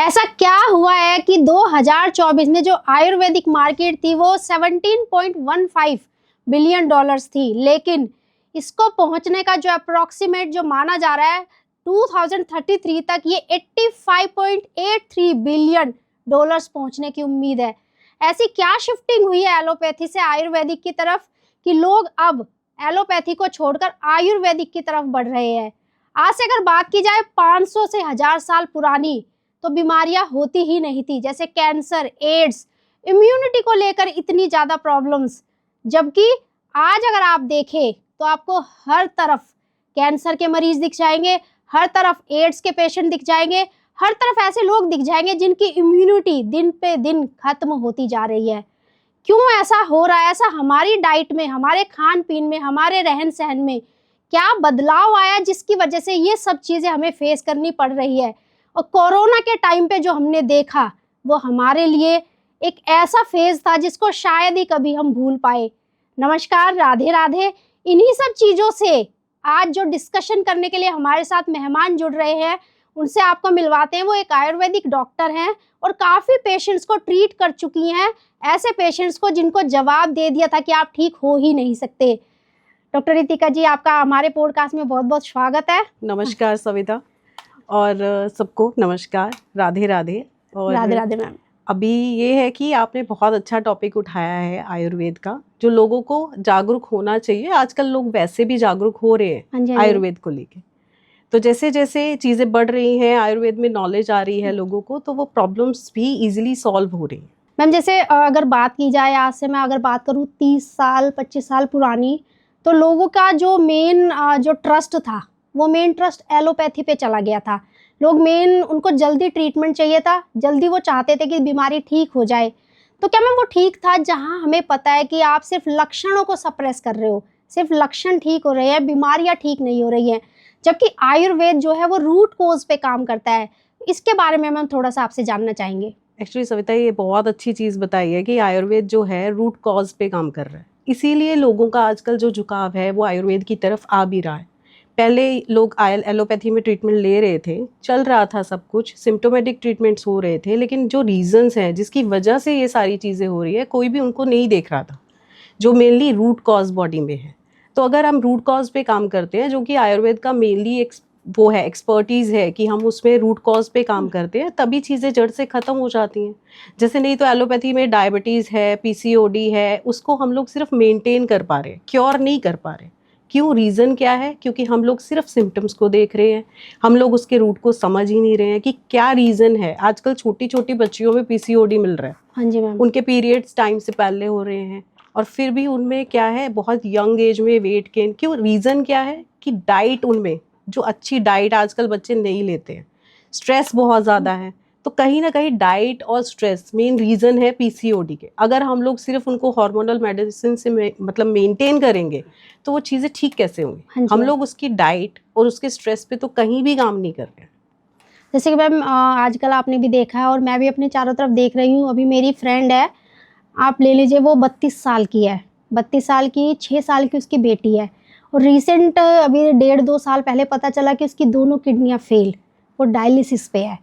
ऐसा क्या हुआ है कि 2024 में जो आयुर्वेदिक मार्केट थी वो 17.15 बिलियन डॉलर्स थी, लेकिन इसको पहुंचने का जो अप्रोक्सीमेट जो माना जा रहा है 2033 तक ये 85.83 बिलियन डॉलर्स पहुंचने की उम्मीद है। ऐसी क्या शिफ्टिंग हुई है एलोपैथी से आयुर्वेदिक की तरफ कि लोग अब एलोपैथी को छोड़कर आयुर्वेदिक की तरफ बढ़ रहे हैं। आज से अगर बात की जाए 500 से 1000 साल पुरानी तो बीमारियां होती ही नहीं थी, जैसे कैंसर, एड्स, इम्यूनिटी को लेकर इतनी ज्यादा प्रॉब्लम्स। जबकि आज अगर आप देखें तो आपको हर तरफ कैंसर के मरीज दिख जाएंगे, हर तरफ एड्स के पेशेंट दिख जाएंगे, हर तरफ ऐसे लोग दिख जाएंगे जिनकी इम्यूनिटी दिन पे दिन खत्म होती जा रही है। क्यों ऐसा हो रहा है? ऐसा हमारी डाइट में, हमारे खान पीन में, हमारे रहन सहन में क्या बदलाव आया जिसकी वजह से ये सब चीजें हमें फेस करनी पड़ रही है? और कोरोना के टाइम पे जो हमने देखा वो हमारे लिए एक ऐसा फेज था जिसको शायद ही कभी हम भूल पाए। नमस्कार, राधे राधे। इन्हीं सब चीज़ों से आज जो डिस्कशन करने के लिए हमारे साथ मेहमान जुड़ रहे हैं उनसे आपको मिलवाते हैं। वो एक आयुर्वेदिक डॉक्टर हैं और काफ़ी पेशेंट्स को ट्रीट कर चुकी हैं, ऐसे पेशेंट्स को जिनको जवाब दे दिया था कि आप ठीक हो ही नहीं सकते। डॉक्टर रितिका जी, आपका हमारे पॉडकास्ट में बहुत बहुत स्वागत है। नमस्कार सविता, और सबको नमस्कार, राधे राधे। और राधे राधे मैम। अभी ये है कि आपने बहुत अच्छा टॉपिक उठाया है आयुर्वेद का, जो लोगों को जागरूक होना चाहिए। आजकल लोग वैसे भी जागरूक हो रहे हैं आयुर्वेद को लेके। तो जैसे जैसे चीज़ें बढ़ रही हैं, आयुर्वेद में नॉलेज आ रही है लोगों को, तो वो प्रॉब्लम्स भी इजीली सॉल्व हो रही हैं। मैम, जैसे अगर बात की जाए आज से मैं अगर बात करूँ 30 साल 25 साल पुरानी, तो लोगों का जो मेन जो ट्रस्ट था वो मेन ट्रस्ट एलोपैथी पे चला गया था। लोग मेन उनको जल्दी ट्रीटमेंट चाहिए था, जल्दी वो चाहते थे कि बीमारी ठीक हो जाए। तो क्या मैम वो ठीक था जहां हमें पता है कि आप सिर्फ लक्षणों को सप्रेस कर रहे हो, सिर्फ लक्षण ठीक हो रहे हैं, बीमारियां ठीक नहीं हो रही हैं, जबकि आयुर्वेद जो है वो रूट कोज पे काम करता है। इसके बारे में मैम थोड़ा सा आपसे जानना चाहेंगे। एक्चुअली सविता, ये बहुत अच्छी चीज़ बताई है कि आयुर्वेद जो है रूट कॉज पे काम कर रहा है। इसीलिए लोगों का आजकल जो झुकाव है वो आयुर्वेद की तरफ आ भी रहा है। पहले लोग एलोपैथी में ट्रीटमेंट ले रहे थे, चल रहा था सब कुछ, सिम्टोमेटिक ट्रीटमेंट्स हो रहे थे, लेकिन जो रीजंस हैं जिसकी वजह से ये सारी चीज़ें हो रही है कोई भी उनको नहीं देख रहा था, जो मेनली रूट कॉज बॉडी में है। तो अगर हम रूट कॉज पे काम करते हैं, जो कि आयुर्वेद का मेनली वो है, एक्सपर्टीज़ है कि हम उसमें रूट कॉज पे काम करते हैं, तभी चीज़ें जड़ से ख़त्म हो जाती हैं। जैसे नहीं तो एलोपैथी में डायबिटीज़ है, पीसीओडी है, उसको हम लोग सिर्फ मेंटेन कर पा रहे हैं, क्योर नहीं कर पा रहे। क्यों? रीज़न क्या है? क्योंकि हम लोग सिर्फ सिम्टम्स को देख रहे हैं, हम लोग उसके रूट को समझ ही नहीं रहे हैं कि क्या रीज़न है। आजकल छोटी छोटी बच्चियों में पीसीओडी मिल रहा है। हाँ जी मैम। उनके पीरियड्स टाइम से पहले हो रहे हैं और फिर भी उनमें क्या है, बहुत यंग एज में वेट गेन। क्यों? रीज़न क्या है कि डाइट, उनमें जो अच्छी डाइट आजकल बच्चे नहीं लेते हैं, स्ट्रेस बहुत ज़्यादा है। तो कहीं ना कहीं डाइट और स्ट्रेस मेन रीज़न है पीसीओडी के। अगर हम लोग सिर्फ उनको हार्मोनल मेडिसिन से मतलब मेंटेन करेंगे तो वो चीज़ें ठीक कैसे होंगी? हाँ हम लोग उसकी डाइट और उसके स्ट्रेस पे तो कहीं भी काम नहीं कर रहे हैं। जैसे कि मैम आजकल आपने भी देखा है और मैं भी अपने चारों तरफ देख रही हूँ। अभी मेरी फ्रेंड है, आप ले लीजिए, वो 32 साल की है, 32 साल की, 6 साल की उसकी बेटी है। और रिसेंट अभी 1.5-2 साल पहले पता चला कि उसकी दोनों किडनियाँ फेल, वो डायलिसिस पे है।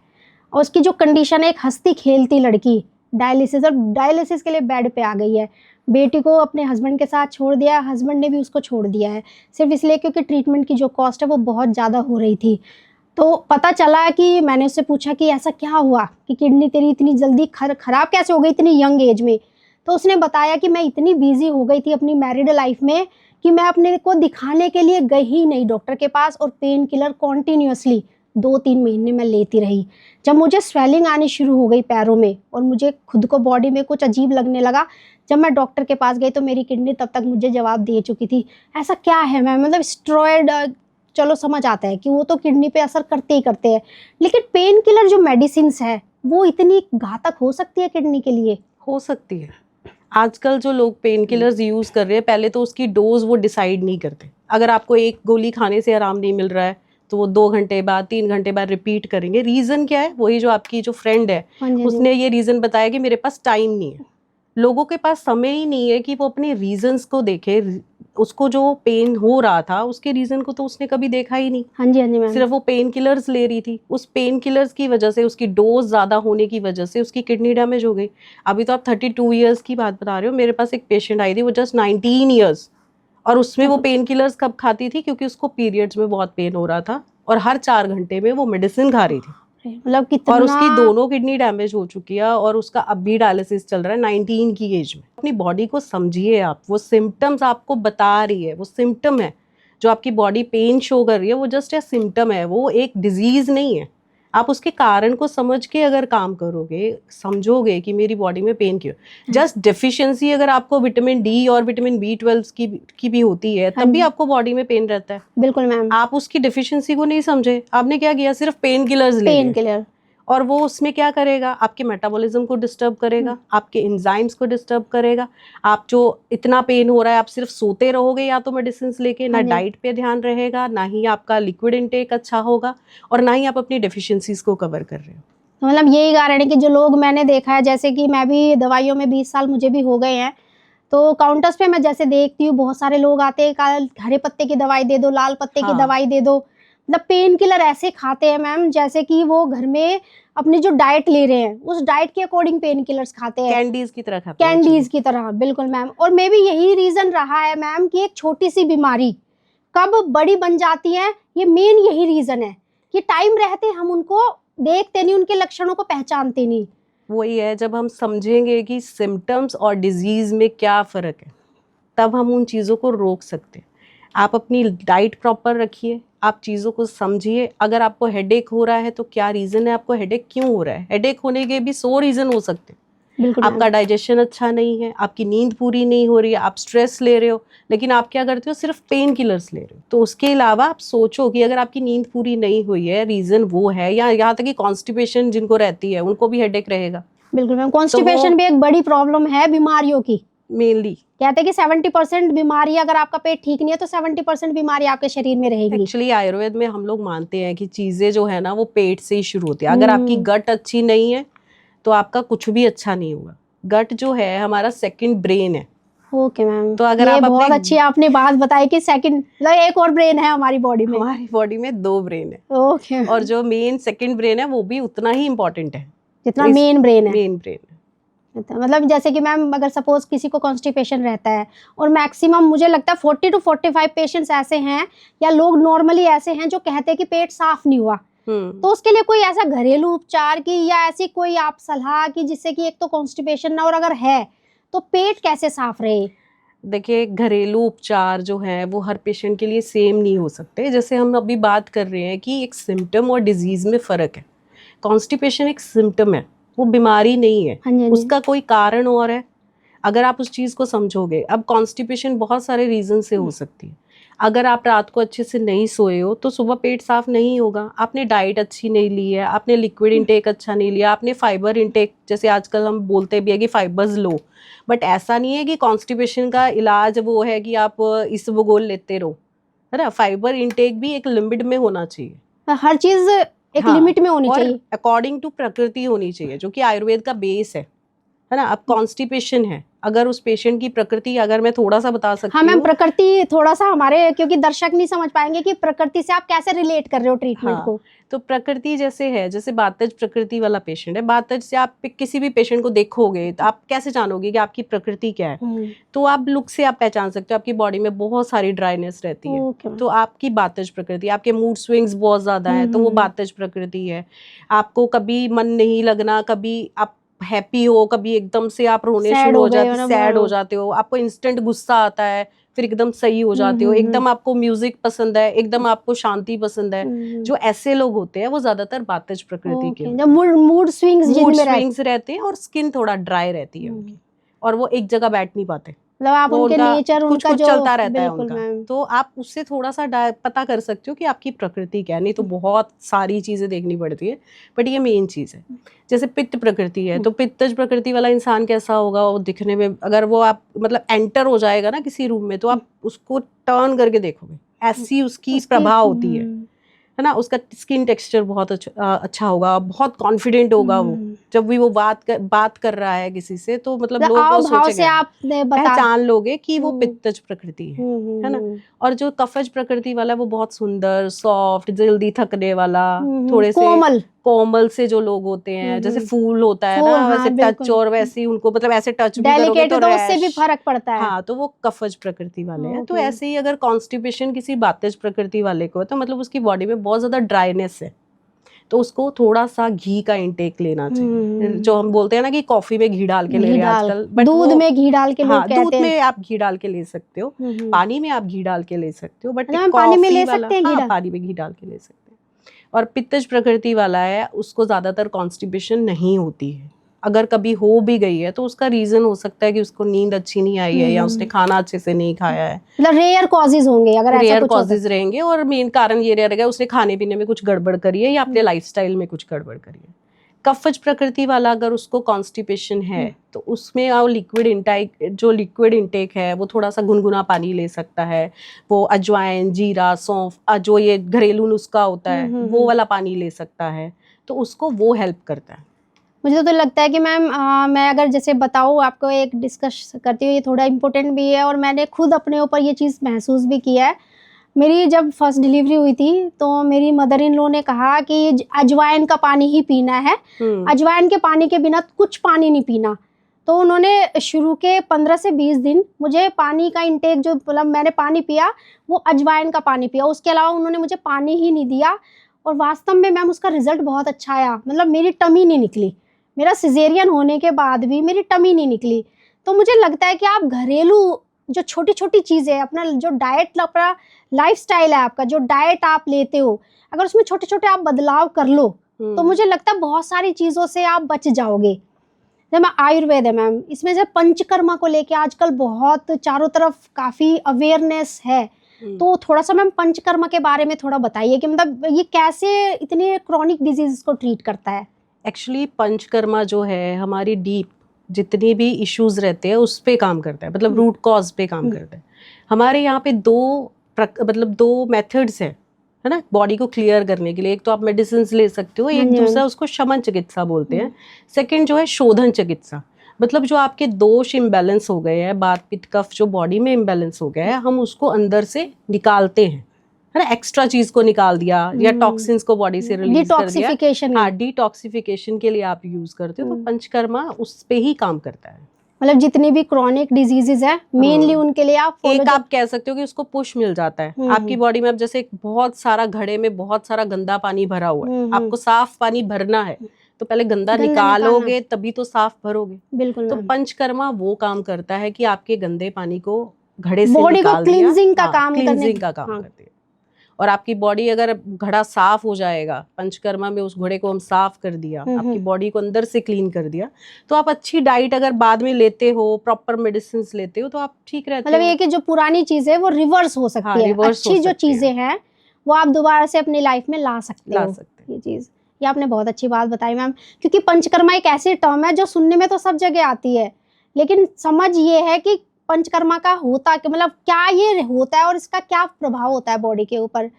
और उसकी जो कंडीशन है, एक हंसती खेलती लड़की डायलिसिस, और डायलिसिस के लिए बेड पे आ गई है। बेटी को अपने हस्बैंड के साथ छोड़ दिया, हस्बैंड ने भी उसको छोड़ दिया है, सिर्फ इसलिए क्योंकि ट्रीटमेंट की जो कॉस्ट है वो बहुत ज़्यादा हो रही थी। तो पता चला कि मैंने उससे पूछा कि ऐसा क्या हुआ कि किडनी तेरी इतनी जल्दी खराब कैसे हो गई इतनी यंग एज में? तो उसने बताया कि मैं इतनी बिजी हो गई थी अपनी मैरिड लाइफ में कि मैं अपने को दिखाने के लिए गई ही नहीं डॉक्टर के पास, और पेन किलर कॉन्टीन्यूसली 2-3 महीने मैं लेती रही। जब मुझे स्वेलिंग आनी शुरू हो गई पैरों में और मुझे खुद को बॉडी में कुछ अजीब लगने लगा, जब मैं डॉक्टर के पास गई तो मेरी किडनी तब तक मुझे जवाब दे चुकी थी। ऐसा क्या है मैम? मतलब स्टेरॉयड चलो समझ आता है कि वो तो किडनी पे असर करते ही करते हैं, लेकिन पेन किलर जो मेडिसिन है वो इतनी घातक हो सकती है किडनी के लिए? हो सकती है। आजकल जो लोग पेन किलर्स यूज़ कर रहे हैं, पहले तो उसकी डोज वो डिसाइड नहीं करते। अगर आपको एक गोली खाने से आराम नहीं मिल रहा है तो वो 2 घंटे बाद, 3 घंटे बाद रिपीट करेंगे। रीज़न क्या है? वही जो आपकी जो फ्रेंड है, हाँ जी, उसने ये रीज़न बताया कि मेरे पास टाइम नहीं है। लोगों के पास समय ही नहीं है कि वो अपने रीजंस को देखे, उसको जो पेन हो रहा था उसके रीजन को तो उसने कभी देखा ही नहीं। हाँ जी मैम। सिर्फ वो पेन किलर्स ले रही थी, उस पेन किलर्स की वजह से, उसकी डोज ज्यादा होने की वजह से उसकी किडनी डैमेज हो गई। अभी तो आप 32 ईयर्स की बात बता रहे हो, मेरे पास एक पेशेंट आई थी, वो जस्ट 19 ईयर्स, और उसमें वो पेन किलर्स कब खाती थी, क्योंकि उसको पीरियड्स में बहुत पेन हो रहा था और हर 4 घंटे में वो मेडिसिन खा रही थी, मतलब कितना, और उसकी दोनों किडनी डैमेज हो चुकी है और उसका अब भी डायलिसिस चल रहा है 19 की एज में। अपनी बॉडी को समझिए आप, वो सिम्टम्स आपको बता रही है, वो सिम्टम है जो आपकी बॉडी पेन शो कर रही है, वो जस्ट एक सिम्टम है, वो एक डिजीज नहीं है। आप उसके कारण को समझ के अगर काम करोगे, समझोगे कि मेरी बॉडी में पेन क्यों, जस्ट डेफिशिएंसी अगर आपको विटामिन डी और विटामिन B12 की भी होती है, तब भी आपको बॉडी में पेन रहता है। बिल्कुल मैम। आप उसकी डेफिशिएंसी को नहीं समझे, आपने क्या किया, सिर्फ पेन किलर्स ले पेन लिए, किलर, और और वो उसमें क्या करेगा, आपके मेटाबॉलिज्म को डिस्टर्ब करेगा, आपके एंजाइम्स को डिस्टर्ब करेगा। आप जो इतना पेन हो रहा है, आप सिर्फ सोते रहोगे या तो मेडिसिन लेके, ना हाँ जी। डाइट पे ध्यान रहेगा, ना ही आपका लिक्विड इनटेक अच्छा होगा, और ना ही आप अपनी डेफिशिएंसीज को कवर कर रहे हो। तो मतलब यही कारण है कि जो लोग मैंने देखा है, जैसे कि मैं भी दवाइयों में 20 साल मुझे भी हो गए हैं, तो काउंटर्स पे मैं जैसे देखती हूँ बहुत सारे लोग आते हैं, हरे पत्ते की दवाई दे दो, लाल पत्ते की हाँ। दवाई दे दो, मतलब पेन किलर ऐसे खाते हैं मैम जैसे कि वो घर में अपनी जो डाइट ले रहे हैं उस डाइट के अकॉर्डिंग पेन किलर्स खाते हैं, कैंडीज की तरह खाते हैं, कैंडीज की तरह। बिल्कुल मैम। और मे भी यही रीजन रहा है मैम कि एक छोटी सी बीमारी कब बड़ी बन जाती है, ये मेन यही रीजन है कि टाइम रहते हम उनको देखते नहीं, उनके लक्षणों को पहचानते नहीं। वही है, जब हम समझेंगे कि सिम्टम्स और डिजीज में क्या फ़र्क है, तब हम उन चीज़ों को रोक सकते हैं। आप अपनी डाइट प्रॉपर रखिए, आप चीज़ों को समझिए। अगर आपको हेडेक हो रहा है तो क्या रीज़न है, आपको हेडेक क्यों हो रहा है, हेडेक होने के भी 100 रीज़न हो सकते हैं। बिल्कुल आपका डाइजेशन अच्छा नहीं है, आपकी नींद पूरी नहीं हो रही है, आप स्ट्रेस ले रहे हो, लेकिन आप क्या करते हो, सिर्फ पेन किलर्स ले रहे हो। तो उसके अलावा आप सोचो कि अगर आपकी नींद पूरी नहीं हुई है, रीज़न वो है, या यहाँ तक कि कॉन्स्टिपेशन जिनको रहती है उनको भी हेडेक रहेगा। बिल्कुल मैम। कॉन्स्टिपेशन भी एक बड़ी प्रॉब्लम है बीमारियों की। मेनली कहते हैं कि 70% बीमारी, अगर आपका पेट ठीक नहीं है तो 70% बीमारी आपके शरीर में रहेगी। एक्चुअली आयुर्वेद में हम लोग मानते हैं कि चीज़ें जो है ना वो पेट से ही शुरू होती है। अगर आपकी गट अच्छी नहीं है तो आपका कुछ भी अच्छा नहीं होगा। गट जो है हमारा सेकंड ब्रेन है। Okay ma'am. तो अगर ये आप बहुत अपने, अच्छी आपने बात बताई कि सेकंड मतलब एक और ब्रेन है हमारी बॉडी में। हमारी बॉडी में 2 ब्रेन है, ओके। और जो मेन सेकंड ब्रेन है वो भी उतना ही इम्पोर्टेंट है जितना मेन ब्रेन है। मेन ब्रेन है। मतलब जैसे कि मैम अगर सपोज किसी को कॉन्स्टिपेशन रहता है, और मैक्सिमम मुझे लगता है 40 to 45 पेशेंट्स ऐसे हैं या लोग नॉर्मली ऐसे हैं जो कहते हैं कि पेट साफ नहीं हुआ, तो उसके लिए कोई ऐसा घरेलू उपचार की या ऐसी कोई आप सलाह की जिससे कि एक तो कॉन्स्टिपेशन ना, और अगर है तो पेट कैसे साफ रहे? देखिए, घरेलू उपचार जो है वो हर पेशेंट के लिए सेम नहीं हो सकते। जैसे हम अभी बात कर रहे हैं कि एक सिम्टम और डिजीज में फ़र्क है। कॉन्स्टिपेशन एक सिम्टम है, वो बीमारी नहीं है। हाँ जी, हाँ जी। उसका कोई कारण और है, अगर आप उस चीज़ को समझोगे। अब कॉन्स्टिपेशन बहुत सारे रीज़न से हो सकती है। अगर आप रात को अच्छे से नहीं सोए हो तो सुबह पेट साफ नहीं होगा। आपने डाइट अच्छी नहीं ली है, आपने लिक्विड इंटेक अच्छा नहीं लिया, आपने फाइबर इंटेक, जैसे आजकल हम बोलते भी है कि फाइबर्स लो, बट ऐसा नहीं है कि कॉन्स्टिपेशन का इलाज वो है कि आप इसबगोल लेते रहो, है ना। फाइबर इंटेक भी एक लिमिट में होना चाहिए। हर चीज एक हाँ, लिमिट में होनी और चाहिए। अकॉर्डिंग टू प्रकृति होनी चाहिए, जो कि आयुर्वेद का बेस है ना। अब कॉन्स्टिपेशन है, अगर उस पेशेंट की प्रकृति, अगर मैं थोड़ा सा बता सकती हाँ मैम, हूँ। प्रकृति थोड़ा सा हमारे, क्योंकि दर्शक नहीं समझ पाएंगे कि प्रकृति से आप कैसे रिलेट कर रहे हो ट्रीटमेंट को। तो प्रकृति जैसे है, जैसे बातज प्रकृति वाला पेशेंट है, बातज से आप किसी भी पेशेंट को देखोगे तो आप कैसे जानोगे कि आपकी प्रकृति क्या है। तो आप लुक से आप पहचान सकते हो, आपकी बॉडी में बहुत सारी ड्राइनेस रहती है, तो आपकी बातज प्रकृति। आपके मूड स्विंग्स बहुत ज्यादा है, तो वो बातज प्रकृति है। आपको कभी मन नहीं लगना, कभी आप हैप्पी हो, कभी एकदम से आप रोने शुरू हो जाते हो, सैड हो जाते हो, आपको इंस्टेंट गुस्सा आता है, फिर एकदम सही हो जाते हो, एकदम आपको म्यूजिक पसंद है, एकदम आपको शांति पसंद है। जो ऐसे लोग होते हैं वो ज्यादातर बातज प्रकृति के होते हैं। मूड स्विंग्स रहते हैं, और स्किन थोड़ा ड्राई रहती है उनकी, और वो एक जगह बैठ नहीं पाते। मतलब आप वो उनके नेचर, कुछ उनका कुछ जो चलता रहता है बिल्कुल उनका। मैम। तो आप उससे थोड़ा सा पता कर सकते हो कि आपकी प्रकृति क्या है। नहीं तो बहुत सारी चीजें देखनी पड़ती है, बट ये मेन चीज है। जैसे पित्त प्रकृति है, तो पित्तज प्रकृति वाला इंसान कैसा होगा, वो दिखने में, अगर वो आप मतलब एंटर हो जाएगा ना किसी रूम में, तो आप उसको टर्न करके देखोगे, ऐसी उसकी प्रभा होती है ना। उसका स्किन टेक्सचर बहुत अच्छा होगा, बहुत कॉन्फिडेंट होगा वो, जब भी वो बात कर रहा है किसी से, तो मतलब लोग आओ वो भाव से सोचेंगे, आप पहचान लोगे कि वो हम्म, पित्तज प्रकृति है ना। हम्म, और जो कफज प्रकृति वाला है वो बहुत सुंदर, सॉफ्ट, जल्दी थकने वाला, थोड़े से कोमल कोमल से जो लोग होते हैं, जैसे फूल होता है फूल, ना, वैसे हाँ टच, बिल्कुल और वैसे ही उनको मतलब ऐसे टच भी करोगे डेलिकेट तो तो उससे भी रैश। फर्क पड़ता है। हाँ, तो वो कफज प्रकृति वाले हैं। तो ओके। ऐसे ही अगर कॉन्स्टिपेशन किसी बातेज प्रकृति वाले को है, तो मतलब उसकी बॉडी में बहुत ज्यादा ड्राइनेस है, तो उसको थोड़ा सा घी का इंटेक लेना चाहिए। जो हम बोलते हैं ना कि कॉफी में घी डाल के ले घी रहे हैं डाल, आजकल, बट दूध में घी डाल के लोग हाँ, दूध कहते हैं। में आप घी डाल के ले सकते हो, पानी में आप घी डाल के ले सकते हो, बट अच्छा, हम पानी में कॉफी ले वाला, सकते हैं घी हाँ, डाल? पानी में घी डाल के ले सकते हैं। और पित्तज प्रकृति वाला है, उसको ज्यादातर कॉन्स्टिपेशन नहीं होती है। अगर कभी हो भी गई है तो उसका रीजन हो सकता है कि उसको नींद अच्छी नहीं आई है, या उसने खाना अच्छे से नहीं खाया है। मतलब रेयर कॉजेज होंगे अगर ऐसा रेयर कुछ होता है। कॉजेज रहेंगे, और मेन कारण ये रहेगा उसने खाने पीने में कुछ गड़बड़ करी है, या अपने लाइफस्टाइल में कुछ गड़बड़ करी है। कफज प्रकृति वाला अगर उसको कॉन्स्टिपेशन है, तो उसमें वो लिक्विड इंटेक है, वो थोड़ा सा गुनगुना पानी ले सकता है, वो अजवाइन, जीरा, सौंफ, जो ये घरेलू नुस्खा होता है वो वाला पानी ले सकता है, तो उसको वो हेल्प करता है। मुझे तो लगता है कि मैम मैं अगर जैसे बताऊँ आपको, एक डिस्कस करती हूँ, ये थोड़ा इम्पोर्टेंट भी है और मैंने खुद अपने ऊपर ये चीज़ महसूस भी किया है। मेरी जब फर्स्ट डिलीवरी हुई थी तो मेरी मदर इन लॉ ने कहा कि अजवाइन का पानी ही पीना है, अजवाइन के पानी के बिना कुछ पानी नहीं पीना। तो उन्होंने शुरू के 15 से 20 दिन मुझे पानी का इंटेक, जो मतलब मैंने पानी पिया वो अजवाइन का पानी पिया, उसके अलावा उन्होंने मुझे पानी ही नहीं दिया। और वास्तव में मैम उसका रिजल्ट बहुत अच्छा आया, मतलब मेरी टमी नहीं निकली, मेरा सिजेरियन होने के बाद भी मेरी टमी नहीं निकली। तो मुझे लगता है कि आप घरेलू जो छोटी छोटी चीज़ें, अपना जो डाइट, अपना लाइफस्टाइल है आपका, जो डाइट आप लेते हो, अगर उसमें छोटे छोटे आप बदलाव कर लो तो मुझे लगता है बहुत सारी चीज़ों से आप बच जाओगे। जैसे आयुर्वेद है मैम, इसमें से पंचकर्मा को लेके आजकल बहुत चारों तरफ काफ़ी अवेयरनेस है। तो थोड़ा सा मैम पंचकर्मा के बारे में थोड़ा बताइए कि मतलब ये कैसे इतने क्रॉनिक डिजीज को ट्रीट करता है। एक्चुअली पंचकर्मा जो है हमारी डीप जितने भी इश्यूज रहते हैं उस पे काम करता है, मतलब रूट कॉज पे काम करता है। हमारे यहाँ पे दो मेथड्स है ना, बॉडी को क्लियर करने के लिए। एक तो आप मेडिसिन ले सकते हो, एक दूसरा उसको शमन चिकित्सा बोलते हैं, सेकंड जो है शोधन चिकित्सा। मतलब जो आपके दोष इम्बैलेंस हो गए हैं, बात पित्त कफ जो बॉडी में इम्बैलेंस हो गया है, हम उसको अंदर से निकालते हैं, है ना। एक्स्ट्रा चीज को निकाल दिया या टॉक्सिन्स को बॉडी से रिलीज कर दिया। हाँ, डिटॉक्सिफिकेशन के लिए आप यूज करते हो, तो पंचकर्मा उस पे ही काम करता है। मतलब जितनी भी क्रॉनिक डिजीजेज है मेनली उनके लिए आप एक आप कह सकते हो कि उसको पुश मिल जाता है आपकी बॉडी में। अब जैसे बहुत सारा घड़े में बहुत सारा गंदा पानी भरा हुआ है, आपको साफ पानी भरना है, तो पहले गंदा निकालोगे तभी तो साफ भरोगे। बिल्कुल। तो पंचकर्मा वो काम करता है कि आपके गंदे पानी को घड़े से बॉडी को निकाल दिया, क्लींजिंग का काम करती है। और आपकी बॉडी अगर घड़ा साफ हो जाएगा, पंचकर्मा में उस घड़े को हम साफ कर दिया, आपकी बॉडी को अंदर से क्लीन कर दिया, तो आप अच्छी डाइट अगर बाद में लेते हो, प्रॉपर मेडिसिन लेते हो, तो आप ठीक रहते हो। मतलब ये कि जो पुरानी चीजें वो रिवर्स हो सकती है, अच्छी जो चीजें हैं वो आप दोबारा से अपनी लाइफ में ला सकते हो। ये चीज, ये आपने बहुत अच्छी बात बताई मैम, क्योंकि पंचकर्मा एक ऐसी टर्म है जो सुनने में तो सब जगह आती है, लेकिन समझ ये है कि पंचकर्मा का होता कि मतलब क्या ये होता है और इसका क्या प्रभाव होता है बॉडी के ऊपर।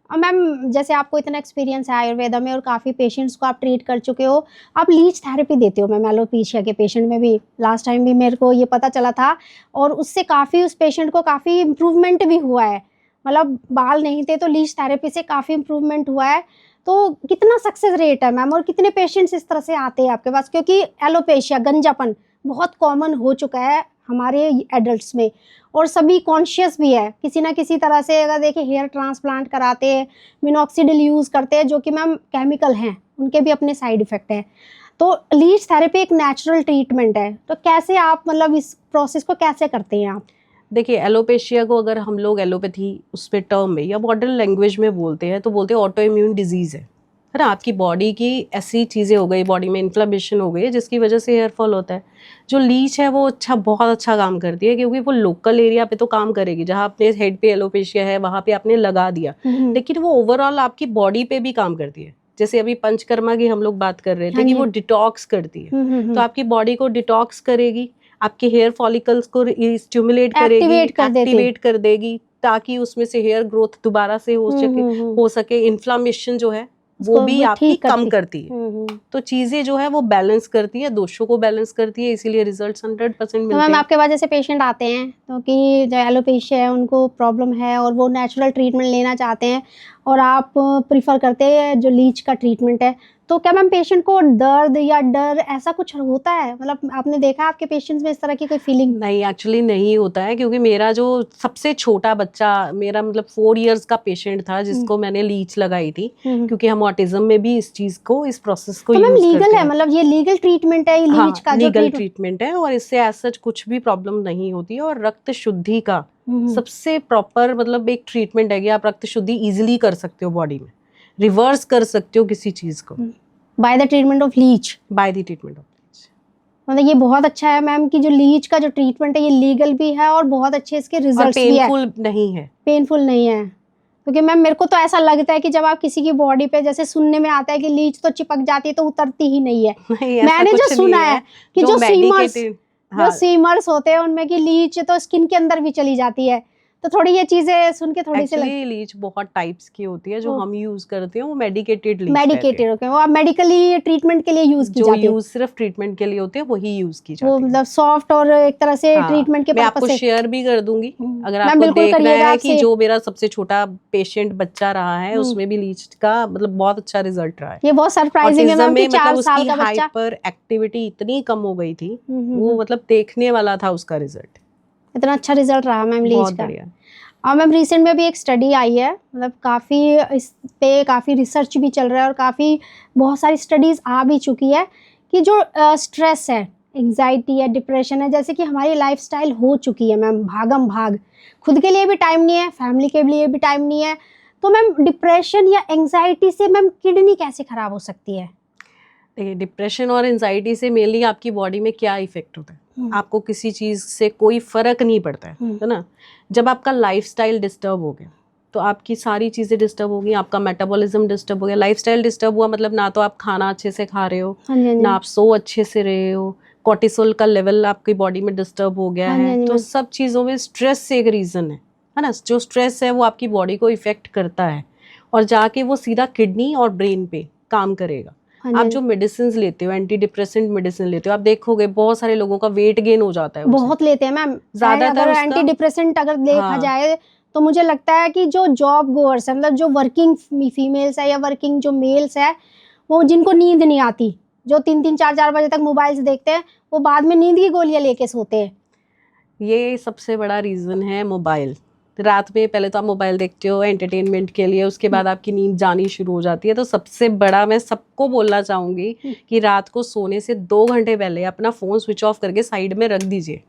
मैम जैसे आपको इतना एक्सपीरियंस है आयुर्वेदा में और काफ़ी पेशेंट्स को आप ट्रीट कर चुके हो, आप लीच थेरेपी देते हो मैम एलोपेशिया के पेशेंट में भी। लास्ट टाइम भी मेरे को ये पता चला था और उससे काफ़ी उस पेशेंट को काफ़ी इम्प्रूवमेंट भी हुआ है, मतलब बाल नहीं थे तो लीच थेरेपी से काफ़ी इम्प्रूवमेंट हुआ है। तो कितना सक्सेस रेट है मैम और कितने पेशेंट्स इस तरह से आते हैं आपके पास, क्योंकि एलोपेशिया गंजापन बहुत कॉमन हो चुका है हमारे एडल्ट्स में और सभी कॉन्शियस भी है किसी ना किसी तरह से। अगर देखिए हेयर ट्रांसप्लांट कराते हैं, मिनॉक्सिडिल यूज़ करते हैं जो कि मैम केमिकल हैं, उनके भी अपने साइड इफ़ेक्ट हैं। तो लीच थेरेपी एक नेचुरल ट्रीटमेंट है, तो कैसे आप मतलब इस प्रोसेस को कैसे करते हैं आप? देखिए, एलोपेशिया को अगर हम लोग एलोपैथी उस पे टर्म में या मॉडर्न लैंग्वेज में बोलते हैं तो बोलते हैं ऑटो इम्यून डिजीज़ है ना। आपकी बॉडी की ऐसी चीज़ें हो गई, बॉडी में इन्फ्लेमेशन हो गई है जिसकी वजह से हेयर फॉल होता है। जो लीच है वो बहुत अच्छा काम करती है, क्योंकि वो लोकल एरिया पे तो काम करेगी, जहाँ अपने हेड पे एलोपेशिया है वहाँ पे आपने लगा दिया, लेकिन वो ओवरऑल आपकी बॉडी पे भी काम करती है। जैसे अभी पंचकर्मा की हम लोग बात कर रहे थे कि वो डिटॉक्स करती है, तो आपकी बॉडी को डिटॉक्स करेगी, आपके हेयर फॉलिकल्स को स्टिमुलेट करेगी, एक्टिवेट कर देगी, ताकि उसमें से हेयर ग्रोथ दोबारा से हो सके। इन्फ्लामेशन जो है वो उसको भी वो आपकी ठीक कम करती। करती है। तो चीजें जो है वो बैलेंस करती है, दोषों को बैलेंस करती है, इसीलिए रिजल्ट्स 100% तो मिलते मैम हैं। आपके पास जैसे पेशेंट आते हैं तो कि जो एलोपेशिया है उनको प्रॉब्लम है और वो नेचुरल ट्रीटमेंट लेना चाहते हैं और आप प्रिफर करते हैं जो लीच का ट्रीटमेंट है, तो क्या मैम पेशेंट को दर्द या डर ऐसा कुछ होता है? मतलब आपने देखा है आपके पेशेंट्स में इस तरह की कोई फीलिंग? नहीं, एक्चुअली नहीं होता है, क्योंकि मेरा जो सबसे छोटा बच्चा, मेरा मतलब 4 इयर्स का पेशेंट था जिसको मैंने लीच लगाई थी, क्योंकि हम ऑटिज्म में भी इस चीज को, इस प्रोसेस को तो मैम यूज लीगल करते है, हैं। मतलब ये लीगल ट्रीटमेंट है ये लीच हाँ, का जो लीगल ट्रीटमेंट? ट्रीटमेंट है और इससे एज सच कुछ भी प्रॉब्लम नहीं होती है। और रक्त शुद्धि का सबसे प्रॉपर मतलब एक ट्रीटमेंट है कि आप रक्त शुद्धि इजीली कर सकते हो बॉडी में, रिवर्स कर सकते हो किसी चीज को by the treatment of leech. By the treatment of leech. मतलब ये बहुत अच्छा है मैम कि जो लीच का जो ट्रीटमेंट है ये लीगल भी है और बहुत अच्छे इसके और रिजल्ट्स भी है, पेनफुल नहीं है। पेनफुल नहीं है। क्योंकि मैम मेरे को तो ऐसा लगता है कि जब आप किसी की बॉडी पे, जैसे सुनने में आता है कि लीच तो चिपक जाती है तो उतरती ही नहीं है। नहीं, ऐसा मैंने जो कुछ नहीं सुना है कि जो सीमर्स, medicated, जो हाँ, सीमर्स होते हैं उनमें कि लीच तो स्किन के अंदर भी चली जाती है, तो थोड़ी ये चीजें सुन के थोड़ी सी एक्चुअली लीच बहुत टाइप्स की होती है। जो ओ। हम यूज करते हैं वो मेडिकेटेड लीच रहती मेडिकेटेड है, होते हैं वो, आप मेडिकली ट्रीटमेंट के लिए यूज की जो जाती है यूज सिर्फ ट्रीटमेंट के लिए होते हैं वही यूज की वो, जाती है। मतलब सॉफ्ट और एक तरह से हाँ, ट्रीटमेंट के मैं पर्पस आपको से। शेयर भी कर दूंगी अगर मैम आपको बिल्कुल देखना करिएगा है कि आपसे। जो मेरा सबसे छोटा पेशेंट बच्चा रहा है उसमें भी लीच का मतलब बहुत अच्छा रिजल्ट रहा है। ये बहुत सरप्राइजिंग है ऑटिज्म मैम कि में मतलब 4 साल उसकी का बच्चा। हाइपर एक्टिविटी इतनी कम हो गई थी, वो मतलब देखने वाला था उसका रिजल्ट। इतना अच्छा रिजल्ट रहा मैम लीच बहुत का। बढ़िया। और मैम रिसेंट में भी एक स्टडी आई है, मतलब काफ़ी इस पे काफ़ी रिसर्च भी चल रहा है और काफ़ी बहुत सारी स्टडीज़ आ भी चुकी है कि जो स्ट्रेस है, एंजाइटी है, डिप्रेशन है, जैसे कि हमारी लाइफस्टाइल हो चुकी है मैम भागम भाग, खुद के लिए भी टाइम नहीं है, फैमिली के लिए भी टाइम नहीं है, तो मैम डिप्रेशन या एंजाइटी से मैम किडनी कैसे ख़राब हो सकती है? देखिए, डिप्रेशन और एंजाइटी से मेनली आपकी बॉडी में क्या इफेक्ट होता है, आपको किसी चीज से कोई फर्क नहीं पड़ता है ना। जब आपका लाइफस्टाइल डिस्टर्ब हो गया तो आपकी सारी चीजें डिस्टर्ब हो गई, आपका मेटाबॉलिज्म डिस्टर्ब हो गया। लाइफस्टाइल डिस्टर्ब हुआ मतलब ना तो आप खाना अच्छे से खा रहे हो, हाँ जी, हाँ जी। ना आप सो अच्छे से रहे हो, कॉर्टिसोल का लेवल आपकी बॉडी में डिस्टर्ब हो गया हाँ जी, हाँ है। जी, तो मैम। सब चीज़ों में स्ट्रेस एक रीज़न है ना। जो स्ट्रेस है वो आपकी बॉडी को इफेक्ट करता है और जाके वो सीधा किडनी और ब्रेन पे काम करेगा। हाँ जी, आप हाँ जो जी। मेडिसिन लेते हो, एंटी डिप्रेसेंट मेडिसिन लेते हो, आप देखोगे बहुत सारे लोगों का वेट गेन हो जाता है उससे। बहुत लेते हैं मैम। ज्यादातर अगर उसका, एंटी डिप्रेसेंट अगर देखा हाँ, जाए तो मुझे लगता है कि जो जॉब गोअर्स है, मतलब जो वर्किंग फीमेल्स है या वर्किंग जो मेल्स है, वो जिनको नींद नहीं आती, जो 3-3 4-4 बजे तक मोबाइल्स देखते हैं, वो बाद में नींद की गोलियां लेके सोते हैं। ये सबसे बड़ा रीज़न है मोबाइल। रात में पहले तो आप मोबाइल देखते हो एंटरटेनमेंट के लिए, उसके बाद आपकी नींद जानी शुरू हो जाती है। तो सबसे बड़ा मैं सबको बोलना चाहूँगी कि रात को सोने से 2 घंटे पहले अपना फ़ोन स्विच ऑफ करके साइड में रख दीजिए,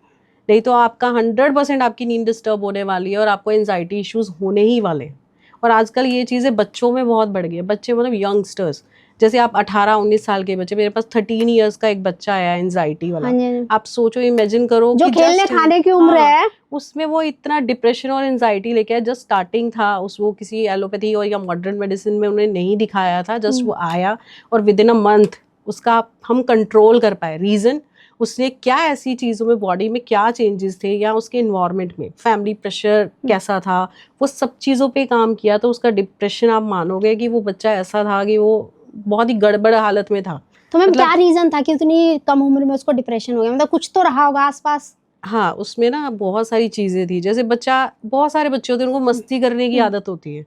नहीं तो आपका 100% आपकी नींद डिस्टर्ब होने वाली है और आपको एंजाइटी इश्यूज होने ही वाले हैं। और आजकल ये चीज़ें बच्चों में बहुत बढ़ गई है। बच्चे मतलब यंगस्टर्स, जैसे आप 18-19 साल के बच्चे, मेरे पास 13 इयर्स का एक बच्चा आया एंजाइटी वाला। हाँ जी, हाँ जी। आप सोचो, इमेजिन करो जो कि खेलने just, खाने की उम्र हाँ, है। उसमें वो इतना डिप्रेशन और एंजाइटी लेके आया। जस्ट स्टार्टिंग था वो किसी एलोपैथी और या मॉडर्न मेडिसिन में उन्हें नहीं दिखाया था, जस्ट वो आया और विद इन अ मंथ उसका हम कंट्रोल कर पाए। रीज़न, उसने क्या ऐसी चीज़ों में बॉडी में क्या चेंजेस थे या उसके इन्वायरमेंट में फैमिली प्रेशर कैसा था, वो सब चीज़ों पे काम किया। तो उसका डिप्रेशन, आप मानोगे कि वो बच्चा ऐसा था कि वो बहुत ही गड़बड़ हालत में था। तो मैम मतलब, क्या रीजन था कि इतनी कम उम्र में उसको डिप्रेशन हो गया? मतलब कुछ तो रहा होगा आसपास। हाँ, उसमें ना बहुत सारी चीज़ें थी। जैसे बच्चा, बहुत सारे बच्चे होते हैं उनको मस्ती करने की आदत होती है।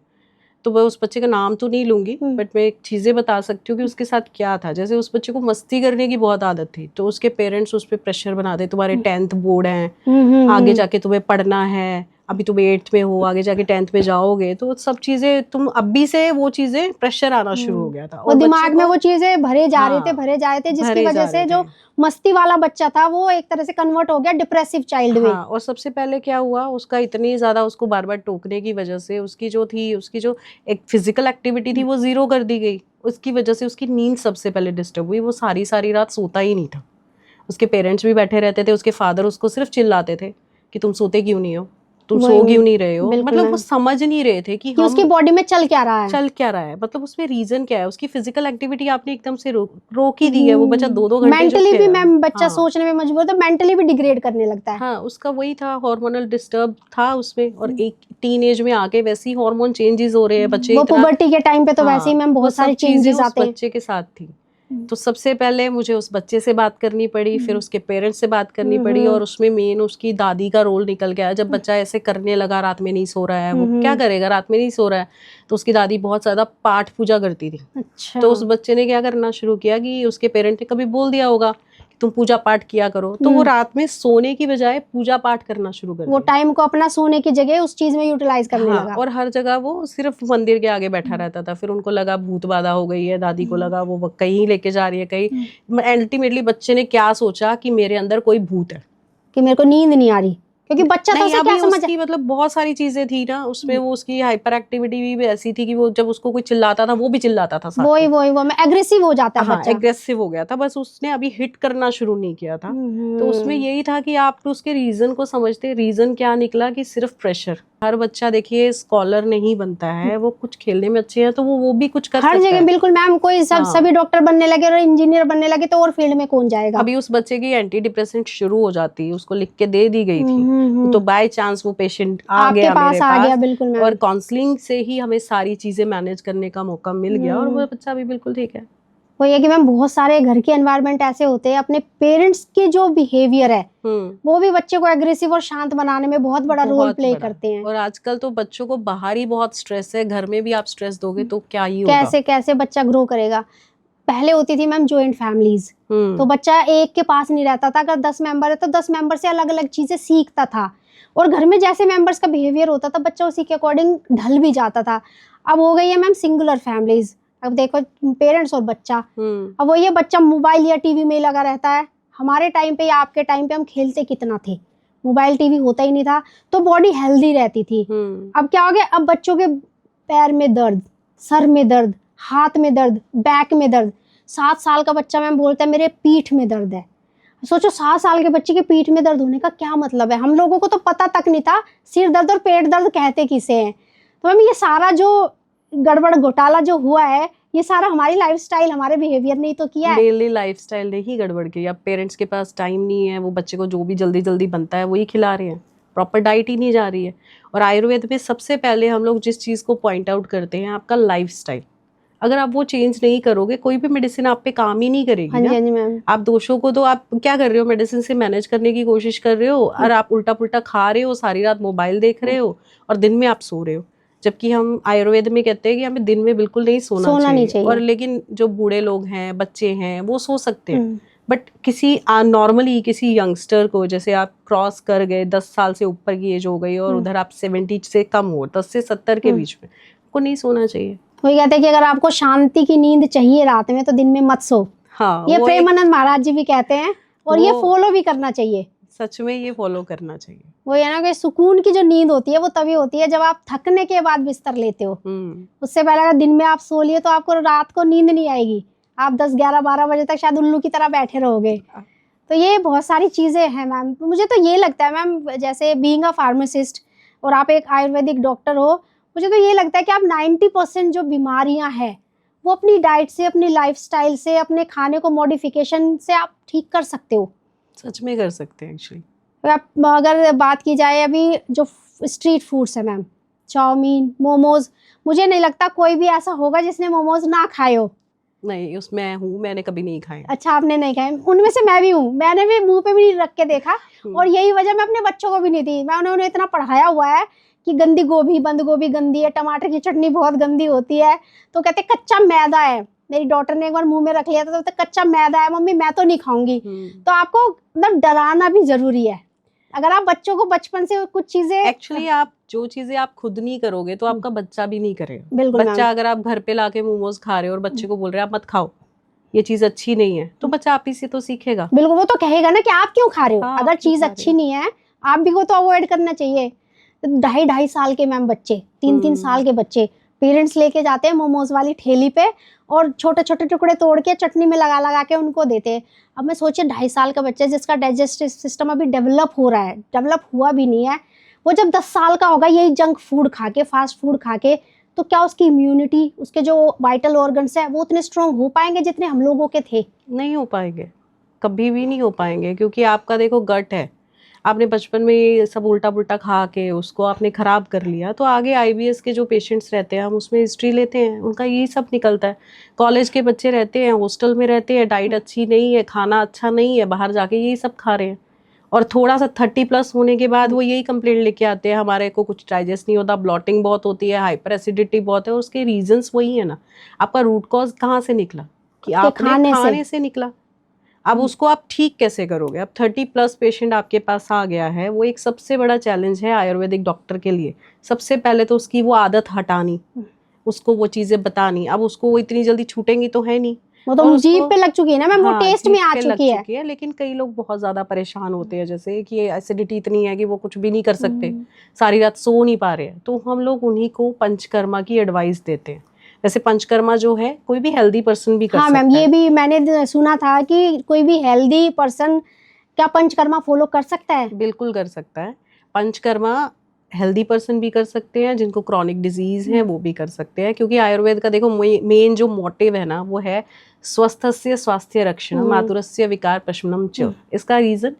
तो मैं उस बच्चे का नाम तो नहीं लूंगी, बट मैं एक चीज़ें बता सकती हूँ कि उसके साथ क्या था। जैसे उस बच्चे को मस्ती करने की बहुत आदत थी, तो उसके पेरेंट्स उस पर प्रेशर बनाते, तुम्हारे 10th बोर्ड हैं, आगे जाके तुम्हें पढ़ना है, अभी तुम 8th में हो, आगे जाके 10th में जाओगे, तो सब चीज़ें तुम अभी से वो चीज़ें प्रेशर आना शुरू हो गया था। और दिमाग में वो चीजें भरे जा रहे थे, हाँ, भरे जा रहे थे, जिसकी भरे वजह जा से रहे जो थे। मस्ती वाला बच्चा था वो एक तरह से कन्वर्ट हो गया डिप्रेसिव चाइल्ड में। हाँ, और सबसे पहले क्या हुआ, उसका इतनी ज़्यादा उसको बार बार टोकने की वजह से उसकी जो एक फिजिकल एक्टिविटी थी वो ज़ीरो कर दी गई। उसकी वजह से उसकी नींद सबसे पहले डिस्टर्ब हुई। वो सारी सारी रात सोता ही नहीं था। उसके पेरेंट्स भी बैठे रहते थे, उसके फादर उसको सिर्फ चिल्लाते थे कि तुम सोते क्यों नहीं हो, तुम वही, सो क्यों नहीं रहे हो, बिल्कुल मतलब वो मैम। समझ नहीं रहे थे कि कि उसकी हम बॉडी में चल क्या रहा है। चल क्या रहा है, मतलब उसमें रीजन क्या है। उसकी फिजिकल एक्टिविटी आपने एकदम से रोक ही दी है। वो बच्चा 2-2 घंटे जो मेंटली भी खेला, मैम बच्चा हाँ सोचने में मजबूर, तो मेंटली भी डिग्रेड करने लगता है। हाँ, उसका वही था, हार्मोनल डिस्टर्ब था उसमें। और एक टीन एज में आके वैसे ही हार्मोन चेंजेस हो रहे हैं, बच्चे वो इतना, पुबर्टी के टाइम पे तो वैसे ही हाँ, मैम वो बहुत सारे सब चीजें चेंजेस उस आते हैं। बच्चे के साथ थी। तो सबसे पहले मुझे उस बच्चे से बात करनी पड़ी, फिर उसके पेरेंट्स से बात करनी पड़ी, और उसमें मेन उसकी दादी का रोल निकल गया। जब बच्चा ऐसे करने लगा, रात में नहीं सो रहा है, वो क्या करेगा, रात में नहीं सो रहा है, तो उसकी दादी बहुत ज्यादा पाठ पूजा करती थी। अच्छा। तो उस बच्चे ने क्या करना शुरू किया कि उसके पेरेंट ने कभी बोल दिया होगा कि तुम पूजा पाठ किया करो, तो वो रात में सोने की बजाय पूजा पाठ करना शुरू कर वो दिया। टाइम को अपना सोने की जगह उस चीज में यूटिलाइज करने हाँ, लगा। और हर जगह वो सिर्फ मंदिर के आगे बैठा रहता था। फिर उनको लगा भूत बाधा हो गई है, दादी को लगा वो कहीं लेके जा रही है कहीं। अल्टीमेटली बच्चे ने क्या सोचा कि मेरे अंदर कोई भूत है। कि मेरे को नींद नहीं आ रही, क्योंकि बच्चा तो नहीं, उसे क्या अभी समझ। उसकी मतलब बहुत सारी चीजें थी ना उसमें। वो उसकी हाइपर एक्टिविटी भी ऐसी थी कि वो जब उसको कोई चिल्लाता था वो भी चिल्लाता था साथ वही में। वही वो मैं एग्रेसिव हो जाता है हाँ, बच्चा। एग्रेसिव हो गया था, बस उसने अभी हिट करना शुरू नहीं किया था। तो उसमें यही था कि आप तो उसके रीजन को समझते। रीजन क्या निकला कि सिर्फ प्रेशर। हर बच्चा देखिए स्कॉलर नहीं बनता है, वो कुछ खेलने में अच्छे हैं तो वो भी कुछ कर हर सकता जगह है। बिल्कुल मैम, कोई सब हाँ। सभी डॉक्टर बनने लगे और इंजीनियर बनने लगे तो और फील्ड में कौन जाएगा। अभी उस बच्चे की एंटी डिप्रेसेंट शुरू हो जाती, उसको लिख के दे दी गई थी। तो हम्म। बाय चांस वो पेशेंट आ आपके गया पास मेरे आ गया, पास, बिल्कुल और मैम। काउंसलिंग से ही हमें सारी चीजें मैनेज करने का मौका मिल गया, और वो बच्चा अभी बिल्कुल ठीक है। वो ये कि मैम बहुत सारे घर के एनवायरनमेंट ऐसे होते हैं, अपने पेरेंट्स की जो बिहेवियर है वो भी बच्चे को एग्रेसिव और शांत बनाने में बहुत बड़ा रोल बहुत प्ले बड़ा। करते हैं। और आजकल तो बच्चों को बाहर ही बहुत स्ट्रेस है, घर में भी आप स्ट्रेस दोगे तो क्या ही होगा। कैसे कैसे बच्चा ग्रो करेगा। पहले होती थी मैम जॉइंट फैमिलीज, तो बच्चा एक के पास नहीं रहता था। अगर 10 मेंबर है तो 10 मेंबर से अलग अलग चीजें सीखता था, और घर में जैसे मेंबर्स का बिहेवियर होता था बच्चा उसी के अकॉर्डिंग ढल भी जाता था। अब हो गई है मैम सिंगुलर फैमिलीज। अब देखो पेरेंट्स और बच्चा, अब वो ये बच्चा मोबाइल या टीवी में लगा रहता है। हमारे टाइम पे या आपके टाइम पे हम खेलते कितना थे, मोबाइल टीवी होता ही नहीं था, तो बॉडी हेल्दी रहती थी। अब क्या हो गया, अब बच्चों के पैर में दर्द, सर में दर्द, हाथ में दर्द, बैक में दर्द। 7 साल का बच्चा मैम बोलता है मेरे पीठ में दर्द है। सोचो 7 साल के बच्चे के पीठ में दर्द होने का क्या मतलब है। हम लोगों को तो पता तक नहीं था सिर दर्द और पेट दर्द कहते किसे हैं। तो मैम ये सारा जो गड़बड़ घोटाला जो हुआ है, ये सारा हमारी लाइफस्टाइल, हमारे बिहेवियर ने ही तो किया है। डेली लाइफस्टाइल ने ही गड़बड़ की। अब पेरेंट्स के पास टाइम नहीं है, वो बच्चे को जो भी जल्दी जल्दी बनता है वही खिला रहे हैं, प्रॉपर डाइट ही नहीं जा रही है। और आयुर्वेद में सबसे पहले हम लोग जिस चीज़ को पॉइंट आउट करते हैं, आपका लाइफस्टाइल। अगर आप वो चेंज नहीं करोगे, कोई भी मेडिसिन आप पे काम ही नहीं करेगी हाँ जी, ना। हाँ जी मैम। आप दोषों को तो आप क्या कर रहे हो, मेडिसिन से मैनेज करने की कोशिश कर रहे हो, और आप उल्टा पुल्टा खा रहे हो, सारी रात मोबाइल देख रहे हो, और दिन में आप सो रहे हो। जबकि हम आयुर्वेद में कहते हैं कि हमें दिन में बिल्कुल नहीं सोना नहीं चाहिए। और चाहिए। लेकिन जो बूढ़े लोग हैं, बच्चे हैं, वो सो सकते हैं। बट किसी नॉर्मली किसी यंगस्टर को, जैसे आप क्रॉस कर गए 10 साल से ऊपर की एज हो गई, और उधर आप 70 से कम हो, 10 से 70 के बीच में, को नहीं सोना चाहिए। वही कहते हैं कि अगर आपको शांति की नींद चाहिए रात में तो दिन में मत सो। हाँ, ये प्रेमानंद महाराज जी भी कहते हैं, और ये फॉलो भी करना चाहिए। सच में ये फॉलो करना चाहिए। वो है ना कि सुकून की जो नींद होती है वो तभी होती है जब आप थकने के बाद बिस्तर लेते हो। उससे पहले अगर दिन में आप सो लिए तो आपको रात को नींद नहीं आएगी, आप 10, 11, 12 बजे तक शायद उल्लू की तरह बैठे रहोगे। तो ये बहुत सारी चीजें हैं मैम। मुझे तो ये लगता है मैम, जैसे बीइंग अ फार्मासिस्ट और आप एक आयुर्वेदिक डॉक्टर हो, मुझे तो ये लगता है कि आप 90% जो बीमारियां हैं वो अपनी डाइट से, अपनी लाइफस्टाइल से, अपने खाने को मॉडिफिकेशन से आप ठीक कर सकते हो। सच में कर सकते हैं एक्चुअली। आप अगर बात की जाए अभी जो स्ट्रीट फूड्स है मैम, चाउमीन, मोमोज, मुझे नहीं लगता कोई भी ऐसा होगा जिसने मोमोज ना खाए हो। नहीं, उसमें हूँ, मैंने कभी नहीं खाए। अच्छा, आपने नहीं खाए, उनमें से मैं भी हूँ। मैंने भी मुंह पे भी नहीं रख के देखा, और यही वजह मैं अपने बच्चों को भी नहीं दी। मैं उन्हें इतना पढ़ाया हुआ है कि गंदी गोभी, बंद गोभी गंदी है, टमाटर की चटनी बहुत गंदी होती है, तो कहते कच्चा मैदा है। मेरी डॉटर ने एक बार मुंह में रख लिया था तो कच्चा मैदा है मम्मी, मैं तो नहीं खाऊंगी। तो आपको मतलब डराना भी जरूरी है। अगर आप बच्चों को बचपन से कुछ चीजें, एक्चुअली आप जो चीजें आप खुद नहीं करोगे तो आपका बच्चा भी नहीं करेगा। बिल्कुल बच्चा अगर आप घर पे लाके मोमोज खा रहे हो और बच्चे को बोल रहे हैं आप मत खाओ, ये चीज अच्छी नहीं है, तो बच्चा आप ही से तो सीखेगा। बिल्कुल, वो तो कहेगा ना कि आप क्यों खा रहे हो। हाँ, अगर चीज अच्छी नहीं है आप भी को तो अवॉइड करना चाहिए। 2.5 साल के मैम बच्चे, 3 साल के बच्चे, पेरेंट्स लेके जाते हैं मोमोज वाली ठेली पे और छोटे छोटे टुकड़े तोड़ के चटनी में लगा लगा के उनको देते हैं। अब मैं सोचिए 2.5 साल का बच्चा जिसका डाइजेस्टिव सिस्टम अभी डेवलप हो रहा है, डेवलप हुआ भी नहीं है, वो जब 10 साल का होगा यही जंक फूड खा के, फास्ट फूड खा के, तो क्या उसकी इम्यूनिटी, उसके जो वाइटल ऑर्गन्स है वो उतने स्ट्रांग हो पाएंगे जितने हम लोगों के थे? नहीं हो पाएंगे, कभी भी नहीं हो पाएंगे, क्योंकि आपका देखो गट है, आपने बचपन में ये सब उल्टा पुल्टा खा के उसको आपने खराब कर लिया, तो आगे आईबीएस के जो पेशेंट्स रहते हैं हम उसमें हिस्ट्री लेते हैं, उनका यही सब निकलता है। कॉलेज के बच्चे रहते हैं, हॉस्टल में रहते हैं, डाइट अच्छी नहीं है, खाना अच्छा नहीं है, बाहर जाके यही सब खा रहे हैं, और थोड़ा सा 30+ होने के बाद वो यही कंप्लेंट लेके आते हैं, हमारे को कुछ डाइजेस्ट नहीं होता, ब्लॉटिंग बहुत होती है, हाइपर एसिडिटी बहुत है, और उसके रीजंस वही है ना। आपका रूट कॉज कहाँ से निकला? कि आपने खाने से निकला। अब उसको आप ठीक कैसे करोगे? अब 30+ पेशेंट आपके पास आ गया है, वो एक सबसे बड़ा चैलेंज है आयुर्वेदिक डॉक्टर के लिए। सबसे पहले तो उसकी वो आदत हटानी, उसको वो चीजें बतानी। अब उसको वो इतनी जल्दी छूटेंगी तो है नहीं, वो तो जीभ पे लग चुकी है ना मैम, वो टेस्ट में आ चुकी है। लेकिन कई लोग बहुत ज्यादा परेशान होते हैं, जैसे कि एसिडिटी इतनी है कि वो कुछ भी नहीं कर सकते, सारी रात सो नहीं पा रहे हैं, तो हम लोग उन्हीं को पंचकर्मा की एडवाइस देते हैं। वैसे पंचकर्मा जो है कोई भी हेल्दी पर्सन भी कर सकता है। हाँ मैम, ये भी मैंने सुना था कि कोई भी हेल्दी पर्सन क्या पंचकर्मा फॉलो कर सकता है? बिल्कुल कर सकता है। पंचकर्मा हेल्दी पर्सन भी कर सकते हैं, जिनको क्रॉनिक डिजीज है वो भी कर सकते हैं, क्योंकि आयुर्वेद का देखो मेन जो मोटिव है ना वो है स्वस्थस्य स्वास्थ्य रक्षणम मातुरस्य विकार प्रशमनम च। इसका रीजन,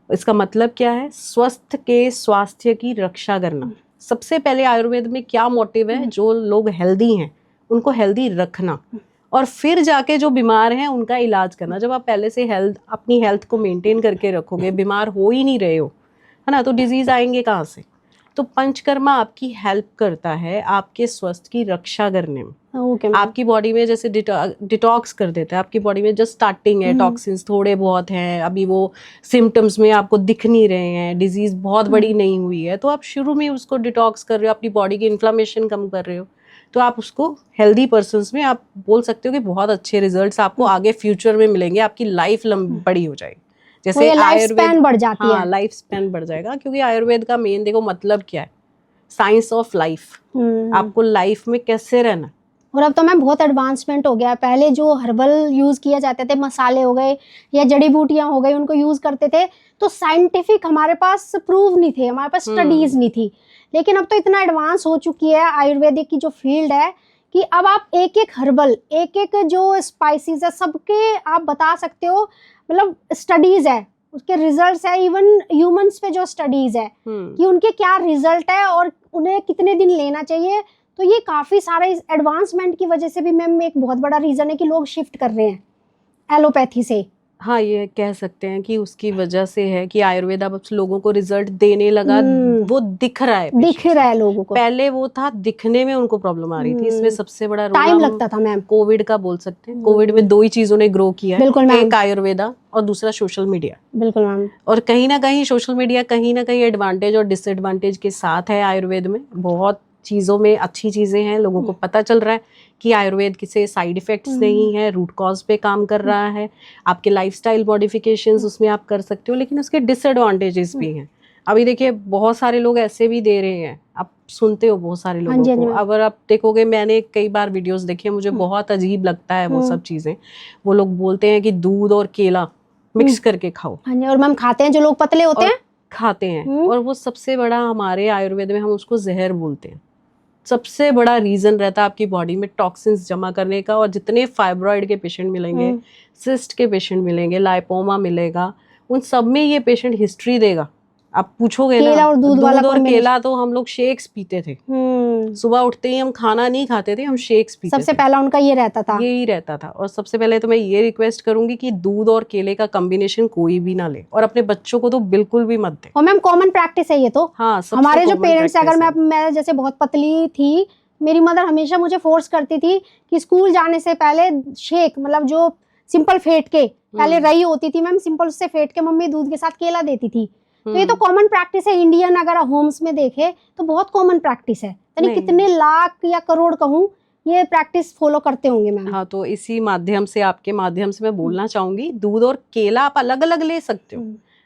इसका मतलब क्या है? स्वस्थ के स्वास्थ्य की रक्षा करना। सबसे पहले आयुर्वेद में क्या मोटिव है? जो लोग हेल्दी हैं उनको हेल्दी रखना, और फिर जाके जो बीमार हैं उनका इलाज करना। जब आप पहले से अपनी हेल्थ को मेंटेन करके रखोगे, बीमार हो ही नहीं रहे हो, है ना, तो डिजीज आएंगे कहाँ से? तो पंचकर्मा आपकी हेल्प करता है आपके स्वास्थ्य की रक्षा करने में। आपकी बॉडी में जैसे डिटॉक्स कर देता है, आपकी बॉडी में जस्ट स्टार्टिंग है, टॉक्सिन्स थोड़े बहुत हैं, अभी वो सिम्टम्स में आपको दिख नहीं रहे हैं, डिजीज बहुत बड़ी नहीं हुई है, तो आप शुरू में उसको डिटॉक्स कर रहे हो, अपनी बॉडी की इन्फ्लामेशन कम कर रहे हो, तो आप उसको हेल्दी पर्सन्स में आप बोल सकते हो कि बहुत अच्छे रिजल्ट्स आपको आगे फ्यूचर में मिलेंगे, आपकी लाइफ बड़ी हो जाएगी। जैसे आयुर्वेद बढ़ जाती है, लाइफ स्पैन बढ़ जाएगा, क्योंकि आयुर्वेद का मेन देखो मतलब क्या है? Science of life. आपको लाइफ में कैसे रहना। और अब तो मैम बहुत एडवांसमेंट हो गया है। पहले जो हर्बल यूज किया जाते थे, मसाले हो गए या जड़ी बूटियां हो गई, उनको यूज करते थे, तो साइंटिफिक हमारे पास प्रूव नहीं थे, हमारे पास स्टडीज नहीं थी। लेकिन अब तो इतना एडवांस हो चुकी है आयुर्वेदिक की जो फील्ड है कि अब आप एक एक हर्बल, एक एक जो स्पाइसेस है, सबके आप बता सकते हो, मतलब स्टडीज है, उसके रिजल्ट्स है, इवन ह्यूमंस पे जो स्टडीज है कि उनके क्या रिजल्ट है और उन्हें कितने दिन लेना चाहिए। तो ये काफी सारे एडवांसमेंट की वजह से भी मैम एक बहुत बड़ा रीजन है कि लोग शिफ्ट कर रहे हैं एलोपैथी से। हाँ, ये कह सकते हैं कि उसकी वजह से है कि आयुर्वेद अब लोगों को रिजल्ट देने लगा, वो दिख रहा है लोगों को। पहले वो था दिखने में उनको प्रॉब्लम आ रही थी, इसमें सबसे बड़ा टाइम लगता था मैम। कोविड का बोल सकते हैं। कोविड में 2 ही चीजों ने ग्रो किया है, एक आयुर्वेदा और दूसरा सोशल मीडिया। बिल्कुल मैम। और कहीं ना कहीं सोशल मीडिया कहीं ना कहीं एडवांटेज और डिसएडवांटेज के साथ है आयुर्वेद में। बहुत चीज़ों में अच्छी चीज़ें हैं, लोगों को पता चल रहा है कि आयुर्वेद किसी साइड इफ़ेक्ट्स नहीं है, रूट कॉज पे काम कर रहा है, आपके लाइफस्टाइल मॉडिफिकेशंस उसमें आप कर सकते हो, लेकिन उसके डिसएडवांटेजेस भी हैं। अभी देखिए बहुत सारे लोग ऐसे भी दे रहे हैं, आप सुनते हो बहुत सारे लोगों को। अगर आप देखोगे, मैंने कई बार वीडियोस देखे, मुझे बहुत अजीब लगता है वो सब चीज़ें। वो लोग बोलते हैं कि दूध और केला मिक्स करके खाओ। हाँ जी, और मैम खाते हैं जो लोग पतले होते हैं, खाते हैं, और वो सबसे बड़ा हमारे आयुर्वेद में हम उसको जहर बोलते हैं। सबसे बड़ा रीजन रहता है आपकी बॉडी में टॉक्सिन्स जमा करने का। और जितने फाइब्रॉइड के पेशेंट मिलेंगे, सिस्ट के पेशेंट मिलेंगे, लाइपोमा मिलेगा, उन सब में ये पेशेंट हिस्ट्री देगा। आप पूछोगे ना, केला और दूध और केला तो हम लोग शेक्स पीते थे, सुबह उठते ही हम खाना नहीं खाते थे, हम शेक्स पीते थे। सबसे पहला उनका ये रहता था, यही रहता था। और सबसे पहले तो मैं ये रिक्वेस्ट करूंगी कि दूध और केले का कॉम्बिनेशन कोई भी ना ले, और अपने बच्चों को तो बिल्कुल भी मत दे। और मैम कॉमन प्रैक्टिस है ये तो। हाँ, हमारे जो पेरेंट्स, अगर मैं जैसे बहुत पतली थी, मेरी मदर हमेशा मुझे फोर्स करती थी कि स्कूल जाने से पहले शेक, मतलब जो सिंपल फेंट के, पहले रही होती थी मैम, सिंपल उससे फेंट के मम्मी दूध के साथ केला देती थी। तो ये तो कॉमन प्रैक्टिस है इंडियन, अगर होम्स में देखे तो बहुत कॉमन प्रैक्टिस है। यानी कितने लाख या करोड़ कहूँ ये प्रैक्टिस फॉलो करते होंगे मैम। हाँ, तो इसी माध्यम से, आपके माध्यम से मैं बोलना चाहूंगी, दूध और केला आप अलग अलग ले सकते हो।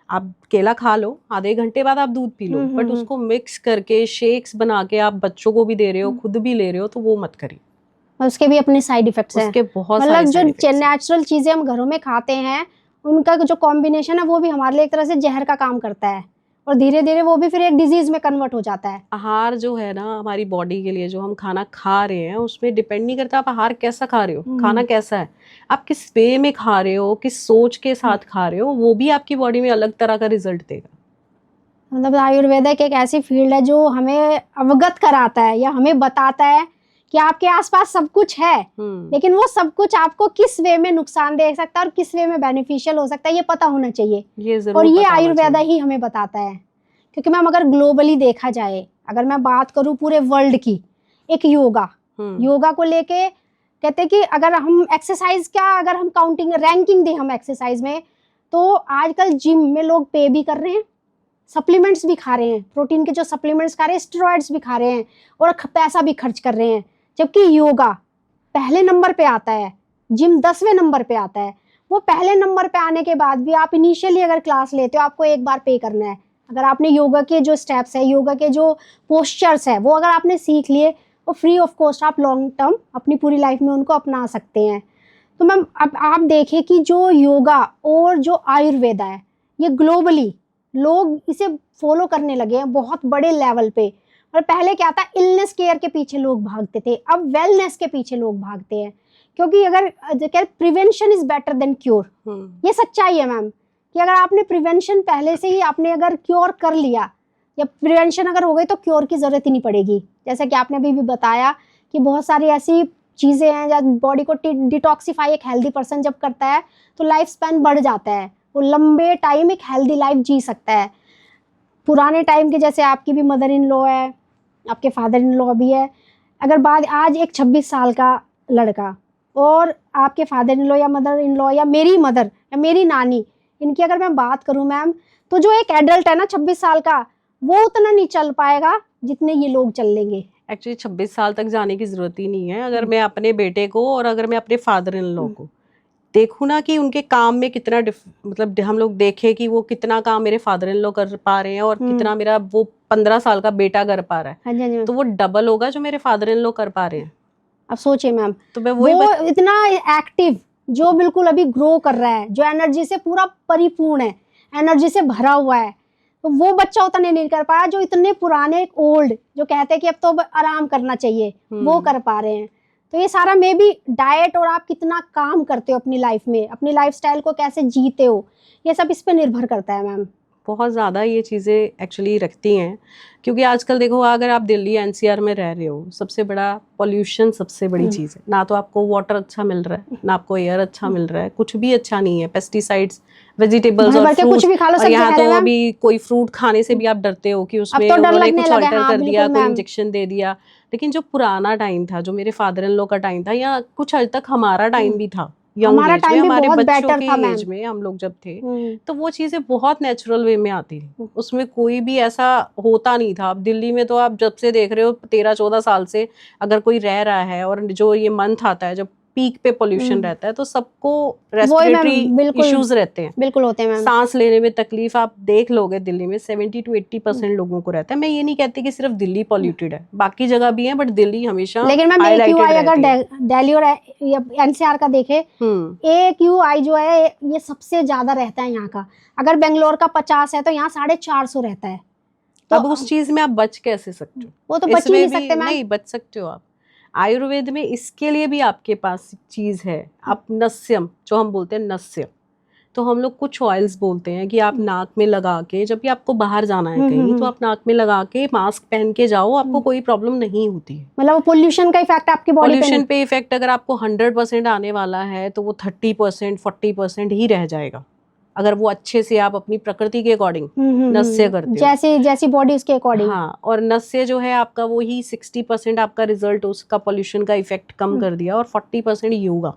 आप केला खा लो, आधे घंटे बाद आप दूध पी लो, बट उसको मिक्स करके शेक्स बना के आप बच्चों को भी दे रहे हो, खुद भी ले रहे हो, तो वो मत करिए। उसके भी अपने साइड इफेक्ट्स हैं। उसके बहुत मतलब जो नेचुरल चीजें हम घरों में खाते हैं, उनका जो कॉम्बिनेशन है वो भी हमारे लिए एक तरह से जहर का काम करता है। और धीरे धीरे वो भी फिर एक डिजीज में कन्वर्ट हो जाता है। आहार जो है ना हमारी बॉडी के लिए, जो हम खाना खा रहे हैं उसमें डिपेंड नहीं करता आप आहार कैसा खा रहे हो, खाना कैसा है, आप किस वे में खा रहे हो, किस सोच के साथ खा रहे हो, वो भी आपकी बॉडी में अलग तरह का रिजल्ट देगा। मतलब आयुर्वेदिक एक ऐसी फील्ड है जो हमें अवगत कराता है या हमें बताता है कि आपके आसपास सब कुछ है, लेकिन वो सब कुछ आपको किस वे में नुकसान दे सकता है और किस वे में बेनिफिशियल हो सकता है ये पता होना चाहिए। ये जरूर और ये पता होना आयुर्वेदा चाहिए। ही हमें बताता है। क्योंकि मैम अगर ग्लोबली देखा जाए, अगर मैं बात करूं पूरे वर्ल्ड की, एक योगा को लेके कहते हैं कि अगर हम एक्सरसाइज का अगर हम काउंटिंग रैंकिंग दें हम एक्सरसाइज में, तो आजकल जिम में लोग पे भी कर रहे हैं, सप्लीमेंट्स भी खा रहे हैं, प्रोटीन के जो सप्लीमेंट्स खा रहे हैं, स्टेरॉइड्स भी खा रहे हैं और पैसा भी खर्च कर रहे हैं। जबकि योगा पहले नंबर पे आता है, जिम 10वें नंबर पे आता है। वो पहले नंबर पे आने के बाद भी आप इनिशियली अगर क्लास लेते हो आपको एक बार पे करना है। अगर आपने योगा के जो स्टेप्स है, योगा के जो पोस्चर्स है, वो अगर आपने सीख लिए, वो फ्री ऑफ कॉस्ट आप लॉन्ग टर्म अपनी पूरी लाइफ में उनको अपना सकते हैं। तो मैम अब आप देखें कि जो योगा और जो आयुर्वेदा है, ये ग्लोबली लोग इसे फॉलो करने लगे हैं बहुत बड़े लेवल पे। और पहले क्या था, इलनेस केयर के पीछे लोग भागते थे, अब वेलनेस के पीछे लोग भागते हैं। क्योंकि अगर prevention is better than cure, ये सच्चाई है मैम, कि अगर आपने प्रिवेंशन पहले से ही आपने अगर क्योर कर लिया, या प्रिवेंशन अगर हो गई तो क्योर की जरूरत ही नहीं पड़ेगी। जैसे कि आपने अभी भी बताया कि बहुत सारी ऐसी चीज़ें हैं जब बॉडी को डिटॉक्सिफाई एक हेल्दी पर्सन जब करता है तो लाइफ स्पैन बढ़ जाता है, वो लंबे टाइम एक हेल्दी लाइफ जी सकता है। पुराने टाइम के जैसे आपकी भी मदर इन लॉ है, आपके फादर इन लॉ भी है, अगर बात आज एक 26 साल का लड़का और आपके फादर इन लॉ या मदर इन लॉ या मेरी मदर या मेरी नानी, इनकी अगर मैं बात करूं मैम, तो जो एक एडल्ट है ना 26 साल का, वो उतना नहीं चल पाएगा जितने ये लोग चल लेंगे। एक्चुअली 26 साल तक जाने की जरूरत ही नहीं है। अगर मैं अपने बेटे को और अगर मैं अपने फादर इन लॉ को देखूँ ना कि उनके काम में कितना मतलब हम लोग देखें कि वो कितना काम मेरे फादर इन लॉ कर पा रहे हैं और कितना मेरा वो 15 साल का बेटा कर पा रहा है, हाँ जी, हाँ जी। तो वो डबल होगा जो मेरे फादर इन लॉ कर पा रहे हैं। अब सोचिए मैम, तो मैं वो इतना एक्टिव, जो बिल्कुल अभी ग्रो कर रहा है, जो एनर्जी से पूरा परिपूर्ण है, एनर्जी से भरा हुआ है, तो वो बच्चा उतना नहीं कर पाया जो इतने पुराने ओल्ड जो कहते हैं कि अब तो आराम करना चाहिए, वो कर पा रहे हैं। तो ये सारा मे बी डाइट और आप कितना काम करते हो अपनी लाइफ में, अपनी लाइफस्टाइल को कैसे जीते हो, ये सब इस पे निर्भर करता है मैम। बहुत ज़्यादा ये चीज़ें एक्चुअली रखती हैं, क्योंकि आजकल देखो अगर आप दिल्ली एनसीआर में रह रहे हो, सबसे बड़ा पोल्यूशन सबसे बड़ी चीज़ है। ना तो आपको वाटर अच्छा मिल रहा है, ना आपको एयर अच्छा मिल रहा है, कुछ भी अच्छा नहीं है। पेस्टिसाइड्स, वेजिटेबल्स और फ्रूट, कुछ भी खा लो, और यहाँ तो अभी कोई फ्रूट खाने से भी आप डरते हो कि उसमें उन्होंने कुछ अल्टर कर दिया, कोई इंजेक्शन दे दिया। लेकिन जो पुराना टाइम था, जो मेरे फादर इन लॉ का टाइम था, या कुछ हद तक हमारा टाइम भी था, हमारा टाइम भी हमारे बहुत बच्चों बेटर था के मैम। एज में हम लोग जब थे, तो वो चीजें बहुत नेचुरल वे में आती थी, उसमें कोई भी ऐसा होता नहीं था। अब दिल्ली में तो आप जब से देख रहे हो 13-14 साल से अगर कोई रह रहा है, और जो ये मंथ आता है जब पीक पे पोल्यूशन रहता है, तो सबको रेस्पिरेटरी इश्यूज रहते हैं, बिल्कुल होते हैं मैम। सांस लेने में तकलीफ आप देख लोगे दिल्ली में 70-80% लोगों को रहता है। मैं ये नहीं कहती कि सिर्फ दिल्ली पॉल्यूटेड है, बाकी जगह भी है, बट दिल्ली हमेशा लेकिन मैम AQI अगर दिल्ली और एनसीआर का देखे, AQI जो है ये सबसे ज्यादा रहता है यहाँ का। अगर बेंगलोर का 50 है तो यहाँ 450 रहता है। तो अब उस चीज में आप बच कैसे सकते हो? वो तो बच ही नहीं सकते मैम। नहीं बच सकते हो आप। आयुर्वेद में इसके लिए भी आपके पास चीज है, आप नस्यम, जो हम बोलते हैं नस्य, तो हम लोग कुछ ऑयल्स बोलते हैं कि आप नाक में लगा के, जब भी आपको बाहर जाना है कहीं, तो आप नाक में लगा के मास्क पहन के जाओ, आपको कोई प्रॉब्लम नहीं होती है। मतलब पोल्यूशन का इफेक्ट आपकी बॉडी पे, पोल्यूशन पे इफेक्ट अगर आपको 100% आने वाला है, तो वो 30% 40% ही रह जाएगा, अगर वो अच्छे से आप अपनी प्रकृति के अकॉर्डिंग नस्य करते हो, जैसी बॉडी उसके अकॉर्डिंग। हाँ, और नस्य जो है आपका वो ही 60% आपका रिजल्ट उसका पोल्यूशन का इफेक्ट कम कर दिया, और 40% योगा।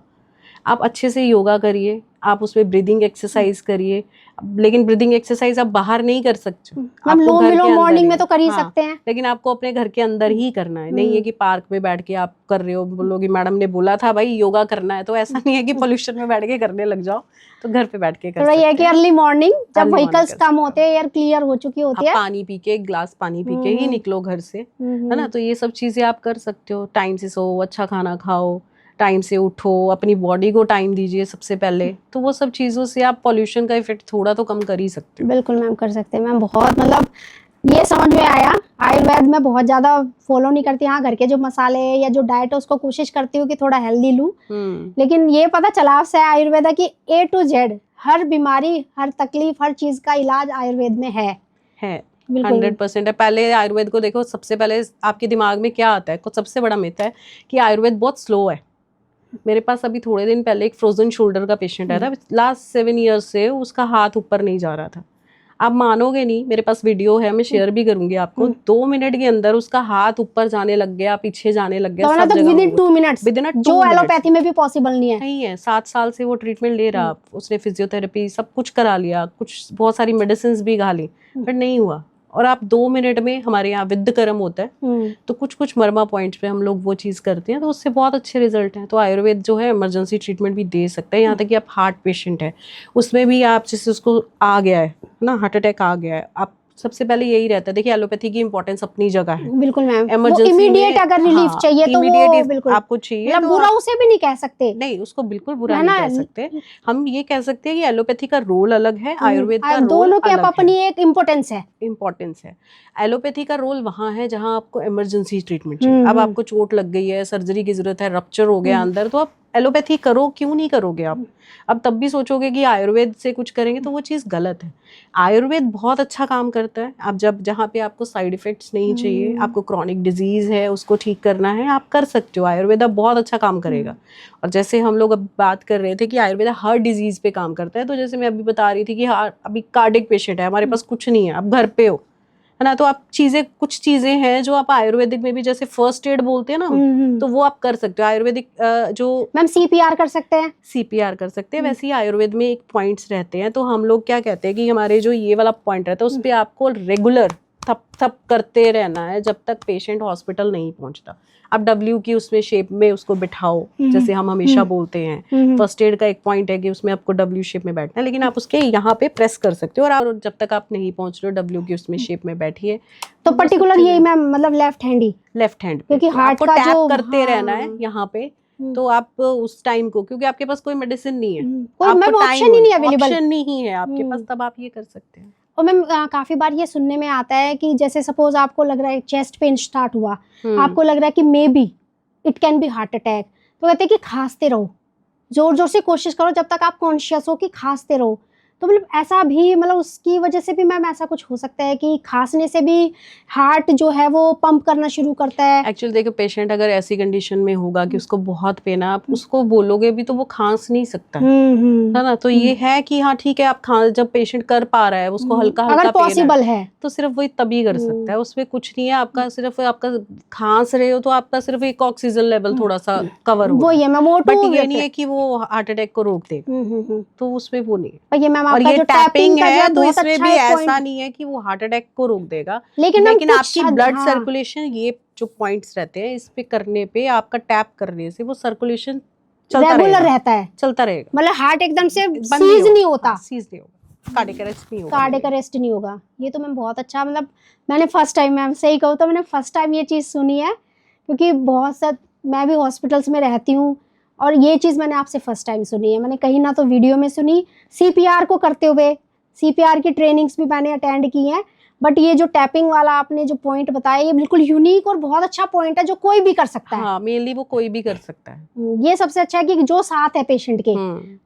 आप अच्छे से योगा करिए, आप उसमें ब्रीदिंग एक्सरसाइज करिए, लेकिन ब्रीदिंग एक्सरसाइज आप बाहर नहीं कर सकते, आपको घर के अंदर मॉर्निंग में तो कर ही सकते हैं, लेकिन आपको अपने घर के अंदर ही करना है। नहीं है कि पार्क में बैठ के आप कर रहे हो, बोलोगे मैडम ने बोला था भाई योगा करना है, तो ऐसा नहीं है कि पोल्यूशन में बैठ के करने लग जाओ, तो घर पे बैठ के कर सकते हैं। कि अर्ली मॉर्निंग जब व्हीकल्स कम होते हैं, एयर क्लियर हो चुकी होती है, पानी पी के, एक ग्लास पानी पी के ही निकलो घर से, है ना। तो ये सब चीजें आप कर सकते हो। टाइम से सो, अच्छा खाना खाओ, टाइम से उठो, अपनी बॉडी को टाइम दीजिए सबसे पहले, तो वो सब चीज़ों से आप पॉल्यूशन का इफेक्ट थोड़ा तो कम कर ही सकते हो। बिल्कुल मैम कर सकते हैं मैम। बहुत मतलब ये समझ में आया, आयुर्वेद में बहुत ज़्यादा फॉलो नहीं करती। हाँ, घर के जो मसाले या जो डाइट है उसको कोशिश करती हूँ कि थोड़ा हेल्दी लूँ, लेकिन ये पता चला आपसे आयुर्वेदा की A to Z हर बीमारी, हर तकलीफ, हर चीज़ का इलाज आयुर्वेद में है। बिल्कुल 100% है। पहले आयुर्वेद को देखो, सबसे पहले आपके दिमाग में क्या आता है, कुछ सबसे बड़ा मिथ है कि आयुर्वेद बहुत स्लो है। मेरे पास अभी थोड़े दिन पहले एक फ्रोजन शोल्डर का पेशेंट आया था, लास्ट 7 ईयर्स से उसका हाथ ऊपर नहीं जा रहा था। आप मानोगे नहीं, मेरे पास वीडियो है, मैं शेयर भी करूंगी आपको। 2 मिनट के अंदर उसका हाथ ऊपर जाने लग गया, पीछे जाने लग गया, सब जगह विदिन 2 मिनट्स, विदिन जो एलोपैथी में भी पॉसिबल नहीं है। 7 साल से वो ट्रीटमेंट ले रहा, उसने फिजियोथेरेपी सब कुछ करा लिया, कुछ बहुत सारी मेडिसिन भी खा ली, बट नहीं हुआ। और आप 2 मिनट में, हमारे यहाँ विद्ध कर्म होता है, तो कुछ कुछ मर्मा पॉइंट्स पे हम लोग वो चीज़ करते हैं, तो उससे बहुत अच्छे रिजल्ट हैं। तो आयुर्वेद जो है इमरजेंसी ट्रीटमेंट भी दे सकता है। यहाँ तक कि आप हार्ट पेशेंट है, उसमें भी आप जैसे उसको आ गया है ना, हार्ट अटैक आ गया है, आप सबसे पहले यही रहता है। देखिए एलोपैथी की इंपॉर्टेंस अपनी जगह है। बिल्कुल मैम, इमरजेंसी इमीडिएट अगर रिलीफ चाहिए तो वो बिल्कुल आपको चाहिए, मतलब बुरा उसे भी नहीं कह सकते, नहीं उसको बिल्कुल बुरा नहीं कह सकते। हम ये कह सकते हैं कि एलोपैथी का रोल अलग है, आयुर्वेद का रोल दोनों की अपनी एक इम्पोर्टेंस है। एलोपैथी का रोल वहाँ है जहाँ आपको इमरजेंसी ट्रीटमेंट चाहिए। अब आपको चोट लग गई है, सर्जरी की जरूरत है, रप्चर हो गया अंदर, तो आप एलोपैथी करो, क्यों नहीं करोगे आप? अब तब भी सोचोगे कि आयुर्वेद से कुछ करेंगे, तो वो चीज़ गलत है। आयुर्वेद बहुत अच्छा काम करता है। आप जहाँ पे आपको साइड इफेक्ट्स नहीं चाहिए, आपको क्रॉनिक डिजीज है उसको ठीक करना है, आप कर सकते हो। आयुर्वेद बहुत अच्छा काम करेगा। और जैसे हम लोग अब बात कर रहे थे कि आयुर्वेद हर डिजीज पे काम करता है, तो जैसे मैं अभी बता रही थी कि अभी कार्डिक पेशेंट है, हमारे पास कुछ नहीं है, आप घर पे हो, है ना, तो आप कुछ चीजें हैं जो आप आयुर्वेदिक में भी, जैसे फर्स्ट एड बोलते हैं ना, तो वो आप कर सकते हो। आयुर्वेदिक जो मैम CPR कर सकते हैं, CPR कर सकते हैं। वैसे ही आयुर्वेद में एक पॉइंट्स रहते हैं, तो हम लोग क्या कहते हैं कि हमारे जो ये वाला पॉइंट रहता है उस पर आपको रेगुलर थप थप करते रहना है जब तक पेशेंट हॉस्पिटल नहीं पहुंचता। आप W की उसमें शेप में उसको बिठाओ, जैसे हम हमेशा बोलते हैं। फर्स्ट एड का एक पॉइंट है कि उसमें आपको W शेप में बैठना है, लेकिन आप उसके यहाँ पे प्रेस कर सकते हो, और जब तक आप नहीं पहुंच रहे हो W की उसमें शेप में बैठिए। तो पर्टिकुलर यही मैम मतलब लेफ्ट हैंड क्योंकि हार्ट का टैप जो करते रहना है यहाँ पे, तो आप उस टाइम को, क्योंकि आपके पास कोई मेडिसिन नहीं है, कोई मैम ऑप्शन ही नहीं अवेलेबल, ऑप्शन नहीं है आपके पास, तब आप ये कर सकते हैं। और मैम काफी बार ये सुनने में आता है कि जैसे सपोज आपको लग रहा है चेस्ट पेन स्टार्ट हुआ, आपको लग रहा है कि may be it can be heart attack, तो कहते हैं कि खांसते रहो, जोर जोर से कोशिश करो जब तक आप कॉन्शियस हो कि खांसते रहो। तो मतलब ऐसा भी, मतलब उसकी वजह से भी मैम ऐसा कुछ हो सकता है कि खांसने से भी हार्ट जो है वो पंप करना शुरू करता है? एक्चुअली देखो, पेशेंट अगर ऐसी कंडीशन में होगा कि उसको बहुत पेन है, आप उसको बोलोगे भी तो वो खांस नहीं सकता है ना। तो ये है कि हाँ ठीक है, आप जब पेशेंट कर पा रहा है, उसको हल्का हल्का अगर पॉसिबल है तो सिर्फ वही तभी कर सकता है, उसमें कुछ नहीं है। आपका सिर्फ आपका खांस रहे हो तो आपका सिर्फ एक ऑक्सीजन लेवल थोड़ा सा कवर हो, वो ये मैम, बट ये नहीं है कि वो हार्ट अटेक को रोक देगा, तो उसमें वो नहीं है। ये मैम और आपका ये जो टैपिंग है, तो बहुत इसमें अच्छा भी एक ऐसा नहीं है कि वो हार्ट अटैक को रोक देगा, लेकिन आपकी ब्लड सर्कुलेशन, ये जो पॉइंट्स रहते हैं इस पे करने पे, आपका टैप करने से वो सर्कुलेशन रेगुलर रहता है, चलता रहेगा, मतलब हार्ट एकदम से सीज नहीं होता, कार्डियक अरेस्ट नहीं होगा, कार्डियक अरेस्ट नहीं होगा। ये तो मैम बहुत अच्छा, मतलब मैंने फर्स्ट टाइम, मैम सही कहूँ तो मैंने फर्स्ट टाइम ये चीज़ सुनी है, क्योंकि बहुत सा मैं भी हॉस्पिटल्स में रहती हूँ, और ये चीज़ मैंने आपसे फर्स्ट टाइम सुनी है। मैंने कहीं ना तो वीडियो में सुनी, CPR को करते हुए, CPR की ट्रेनिंग्स भी मैंने अटेंड की हैं, बट ये जो टैपिंग वाला आपने जो पॉइंट बताया, ये बिल्कुल यूनिक और बहुत अच्छा पॉइंट है जो कोई भी कर सकता है। हाँ, मेनली वो कोई भी कर सकता है। ये सबसे अच्छा है कि जो साथ है पेशेंट के,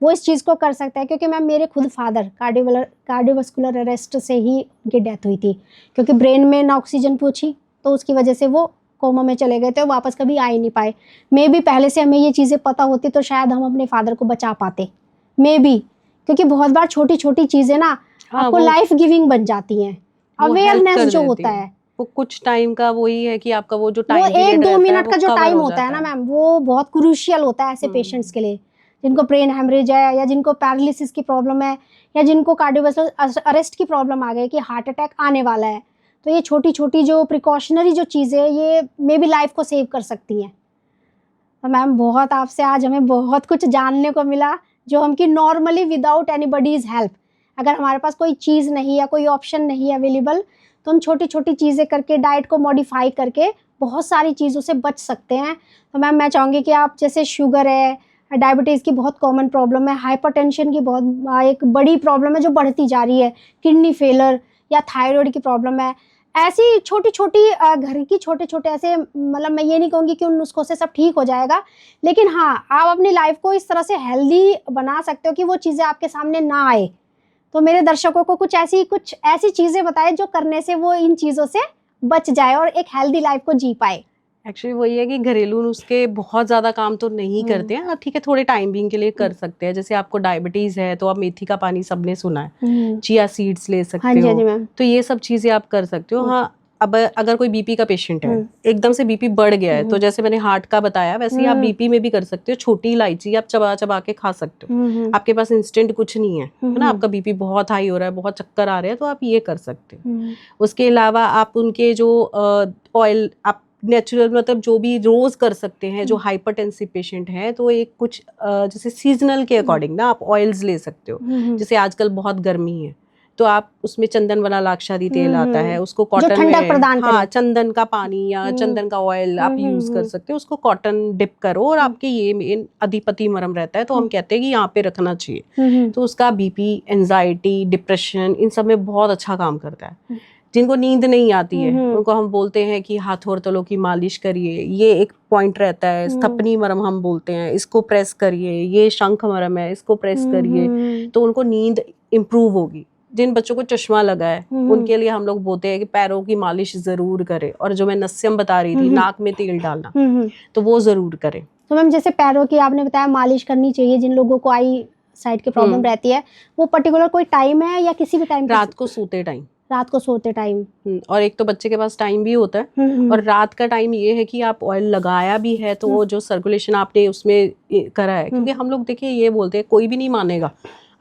वो इस चीज़ को कर सकता है। क्योंकि मैम मेरे खुद फादर कार्डियोवास्कुलर अरेस्ट से ही उनकी डेथ हुई थी, क्योंकि ब्रेन में ना ऑक्सीजन पहुंची, तो उसकी वजह से वो कोमा में चले गए थे, वापस कभी आ ही नहीं पाए। मे बी पहले से हमें ये चीज़ें पता होती तो शायद हम अपने फादर को बचा पाते, मे बी, क्योंकि बहुत बार छोटी छोटी चीज़ें ना आपको लाइफ गिविंग बन जाती हैं। अवेयरनेस जो होता है वो कुछ टाइम का, वही है कि आपका वो जो टाइम, वो 1-2 मिनट का जो टाइम होता है ना मैम, वो बहुत क्रूशियल होता है ऐसे पेशेंट्स के लिए, जिनको ब्रेन हेमरेज है, या जिनको पैरालिसिस की प्रॉब्लम है, या जिनको कार्डियोवास्कुलर अरेस्ट की प्रॉब्लम आ गई कि हार्ट अटैक आने वाला है। तो ये छोटी छोटी जो प्रिकॉशनरी जो चीज़ें, ये मे बी लाइफ को सेव कर सकती हैं। तो मैम बहुत आपसे आज हमें बहुत कुछ जानने को मिला, जो हम कि नॉर्मली विदाउट एनीबॉडीज हेल्प, अगर हमारे पास कोई चीज़ नहीं या कोई ऑप्शन नहीं अवेलेबल, तो हम छोटी छोटी चीज़ें करके, डाइट को मॉडिफाई करके बहुत सारी चीज़ों से बच सकते हैं। तो मैम मैं चाहूँगी कि आप, जैसे शुगर है, डायबिटीज़ की बहुत कॉमन प्रॉब्लम है, हाइपरटेंशन की बहुत एक बड़ी प्रॉब्लम है जो बढ़ती जा रही है, किडनी फेलर या थायराइड की प्रॉब्लम है, ऐसी छोटी-छोटी घर की छोटे-छोटे ऐसे, मतलब मैं ये नहीं कहूँगी कि उन नुस्खों से सब ठीक हो जाएगा, लेकिन हाँ, आप अपनी लाइफ को इस तरह से हेल्दी बना सकते हो कि वो चीज़ें आपके सामने ना आए। तो मेरे दर्शकों को कुछ ऐसी चीज़ें बताएँ जो करने से वो इन चीज़ों से बच जाए और एक हेल्दी लाइफ को जी पाए। एक्चुअली वही है कि घरेलू नुस्खे बहुत ज़्यादा काम तो नहीं करते हैं। हाँ, ठीक है, थोड़े टाइम बीइंग के लिए कर सकते हैं। जैसे आपको डायबिटीज़ है तो आप मेथी का पानी सबने सुना है, चिया सीड्स ले हाँ सकते जी, हाँ हो, जी मैम। तो ये सब चीज़ें आप कर सकते हो। हाँ, अब अगर कोई बीपी का पेशेंट है, एकदम से बीपी बढ़ गया है, तो जैसे मैंने हार्ट का बताया वैसे ही आप बीपी में भी कर सकते हो। छोटी इलायची आप चबा चबा के खा सकते हो। आपके पास इंस्टेंट कुछ नहीं है ना, आपका बीपी बहुत हाई हो रहा है, बहुत चक्कर आ रहे हैं, तो आप ये कर सकते हो। उसके अलावा आप उनके जो ऑयल आप नेचुरल, मतलब जो भी रोज कर सकते हैं, जो हाइपरटेंसिव पेशेंट हैं, तो एक कुछ जैसे सीजनल के अकॉर्डिंग ना आप ऑयल्स ले सकते हो। जैसे आजकल बहुत गर्मी है तो आप उसमें चंदन वाला लाक्षादी तेल आता है, उसको कॉटन ठंडक में, प्रदान हाँ, करे। चंदन का पानी या चंदन का ऑयल आप यूज कर सकते हो। उसको कॉटन डिप करो और आपके ये मेन अधिपति मरम रहता है, तो हम कहते हैं कि यहाँ पे रखना चाहिए। तो उसका बीपी, एंजाइटी, डिप्रेशन, इन सब में बहुत अच्छा काम करता है। जिनको नींद नहीं आती है उनको हम बोलते हैं कि हाथ और तलों की मालिश करिए, ये एक पॉइंट रहता है। स्थपनी मरम हम बोलते हैं, इसको प्रेस करिए। ये शंख मरम है, इसको प्रेस करिए, तो उनको नींद इम्प्रूव होगी। जिन बच्चों को चश्मा लगा है उनके लिए हम लोग बोलते हैं कि पैरों की मालिश जरूर करें। और जो मैं नस्यम बता रही थी, नाक में तेल डालना, तो वो जरूर करें। तो मैम जैसे पैरों की आपने बताया मालिश करनी चाहिए, जिन लोगों को आई साइड की प्रॉब्लम रहती है, वो पर्टिकुलर कोई टाइम है या किसी भी टाइम? रात को सोते टाइम। रात को सोते टाइम। और एक तो बच्चे के पास टाइम भी होता है, और रात का टाइम ये है कि आप ऑयल लगाया भी है तो वो जो सर्कुलेशन आपने उसमें करा है, क्योंकि हम लोग देखिए ये बोलते हैं, कोई भी नहीं मानेगा,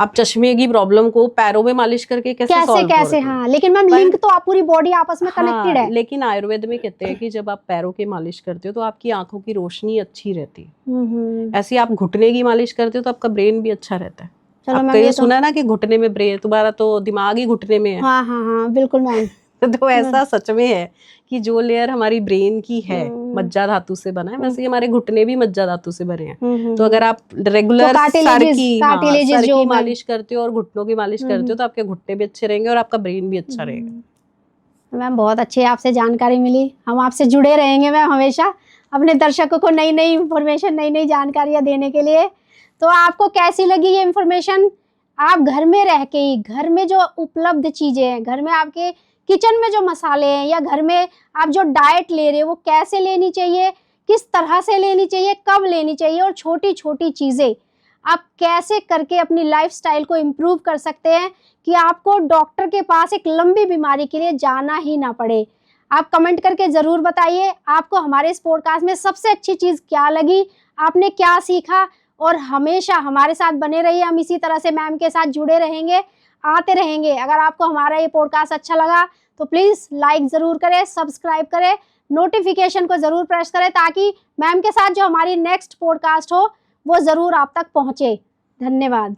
आप चश्मे की प्रॉब्लम को पैरों में मालिश करके कैसे हाँ, लेकिन मैम लिंक तो आप पूरी बॉडी आपस में कनेक्टेड है। लेकिन आयुर्वेद में कहते हैं कि जब आप पैरों की मालिश करते हो तो आपकी आंखों की रोशनी अच्छी रहती है। ऐसे आप घुटने की मालिश करते हो तो आपका ब्रेन भी अच्छा रहता है। आपका ये सुना ना कि घुटने में ब्रेन, तुम्हारा तो दिमाग ही घुटने में है। हाँ हाँ हाँ, बिल्कुल मैम। तो ऐसा सच में है कि जो लेयर हमारी ब्रेन की है मज्जा धातु से बना है, वैसे ही हमारे घुटने भी मज्जा धातु से बने हैं। तो अगर आप रेगुलर सर की मालिश करते हो और घुटनों की मालिश करते हो तो आपके घुटने भी अच्छे रहेंगे और आपका ब्रेन भी अच्छा रहेगा। मैम बहुत अच्छी आपसे जानकारी मिली, हम आपसे जुड़े रहेंगे मैम हमेशा, अपने दर्शकों को नई नई इंफॉर्मेशन, नई नई जानकारियाँ देने के लिए। तो आपको कैसी लगी ये इन्फॉर्मेशन? आप घर में रह के ही, घर में जो उपलब्ध चीज़ें हैं, घर में आपके किचन में जो मसाले हैं, या घर में आप जो डाइट ले रहे हो वो कैसे लेनी चाहिए, किस तरह से लेनी चाहिए, कब लेनी चाहिए, और छोटी छोटी चीज़ें आप कैसे करके अपनी लाइफस्टाइल को इम्प्रूव कर सकते हैं कि आपको डॉक्टर के पास एक लंबी बीमारी के लिए जाना ही ना पड़े। आप कमेंट करके ज़रूर बताइए आपको हमारे इस पॉडकास्ट में सबसे अच्छी चीज़ क्या लगी, आपने क्या सीखा, और हमेशा हमारे साथ बने रहिए। हम इसी तरह से मैम के साथ जुड़े रहेंगे, आते रहेंगे। अगर आपको हमारा ये पॉडकास्ट अच्छा लगा तो प्लीज़ लाइक ज़रूर करें, सब्सक्राइब करें, नोटिफिकेशन को ज़रूर प्रेस करें, ताकि मैम के साथ जो हमारी नेक्स्ट पॉडकास्ट हो वो ज़रूर आप तक पहुँचे। धन्यवाद।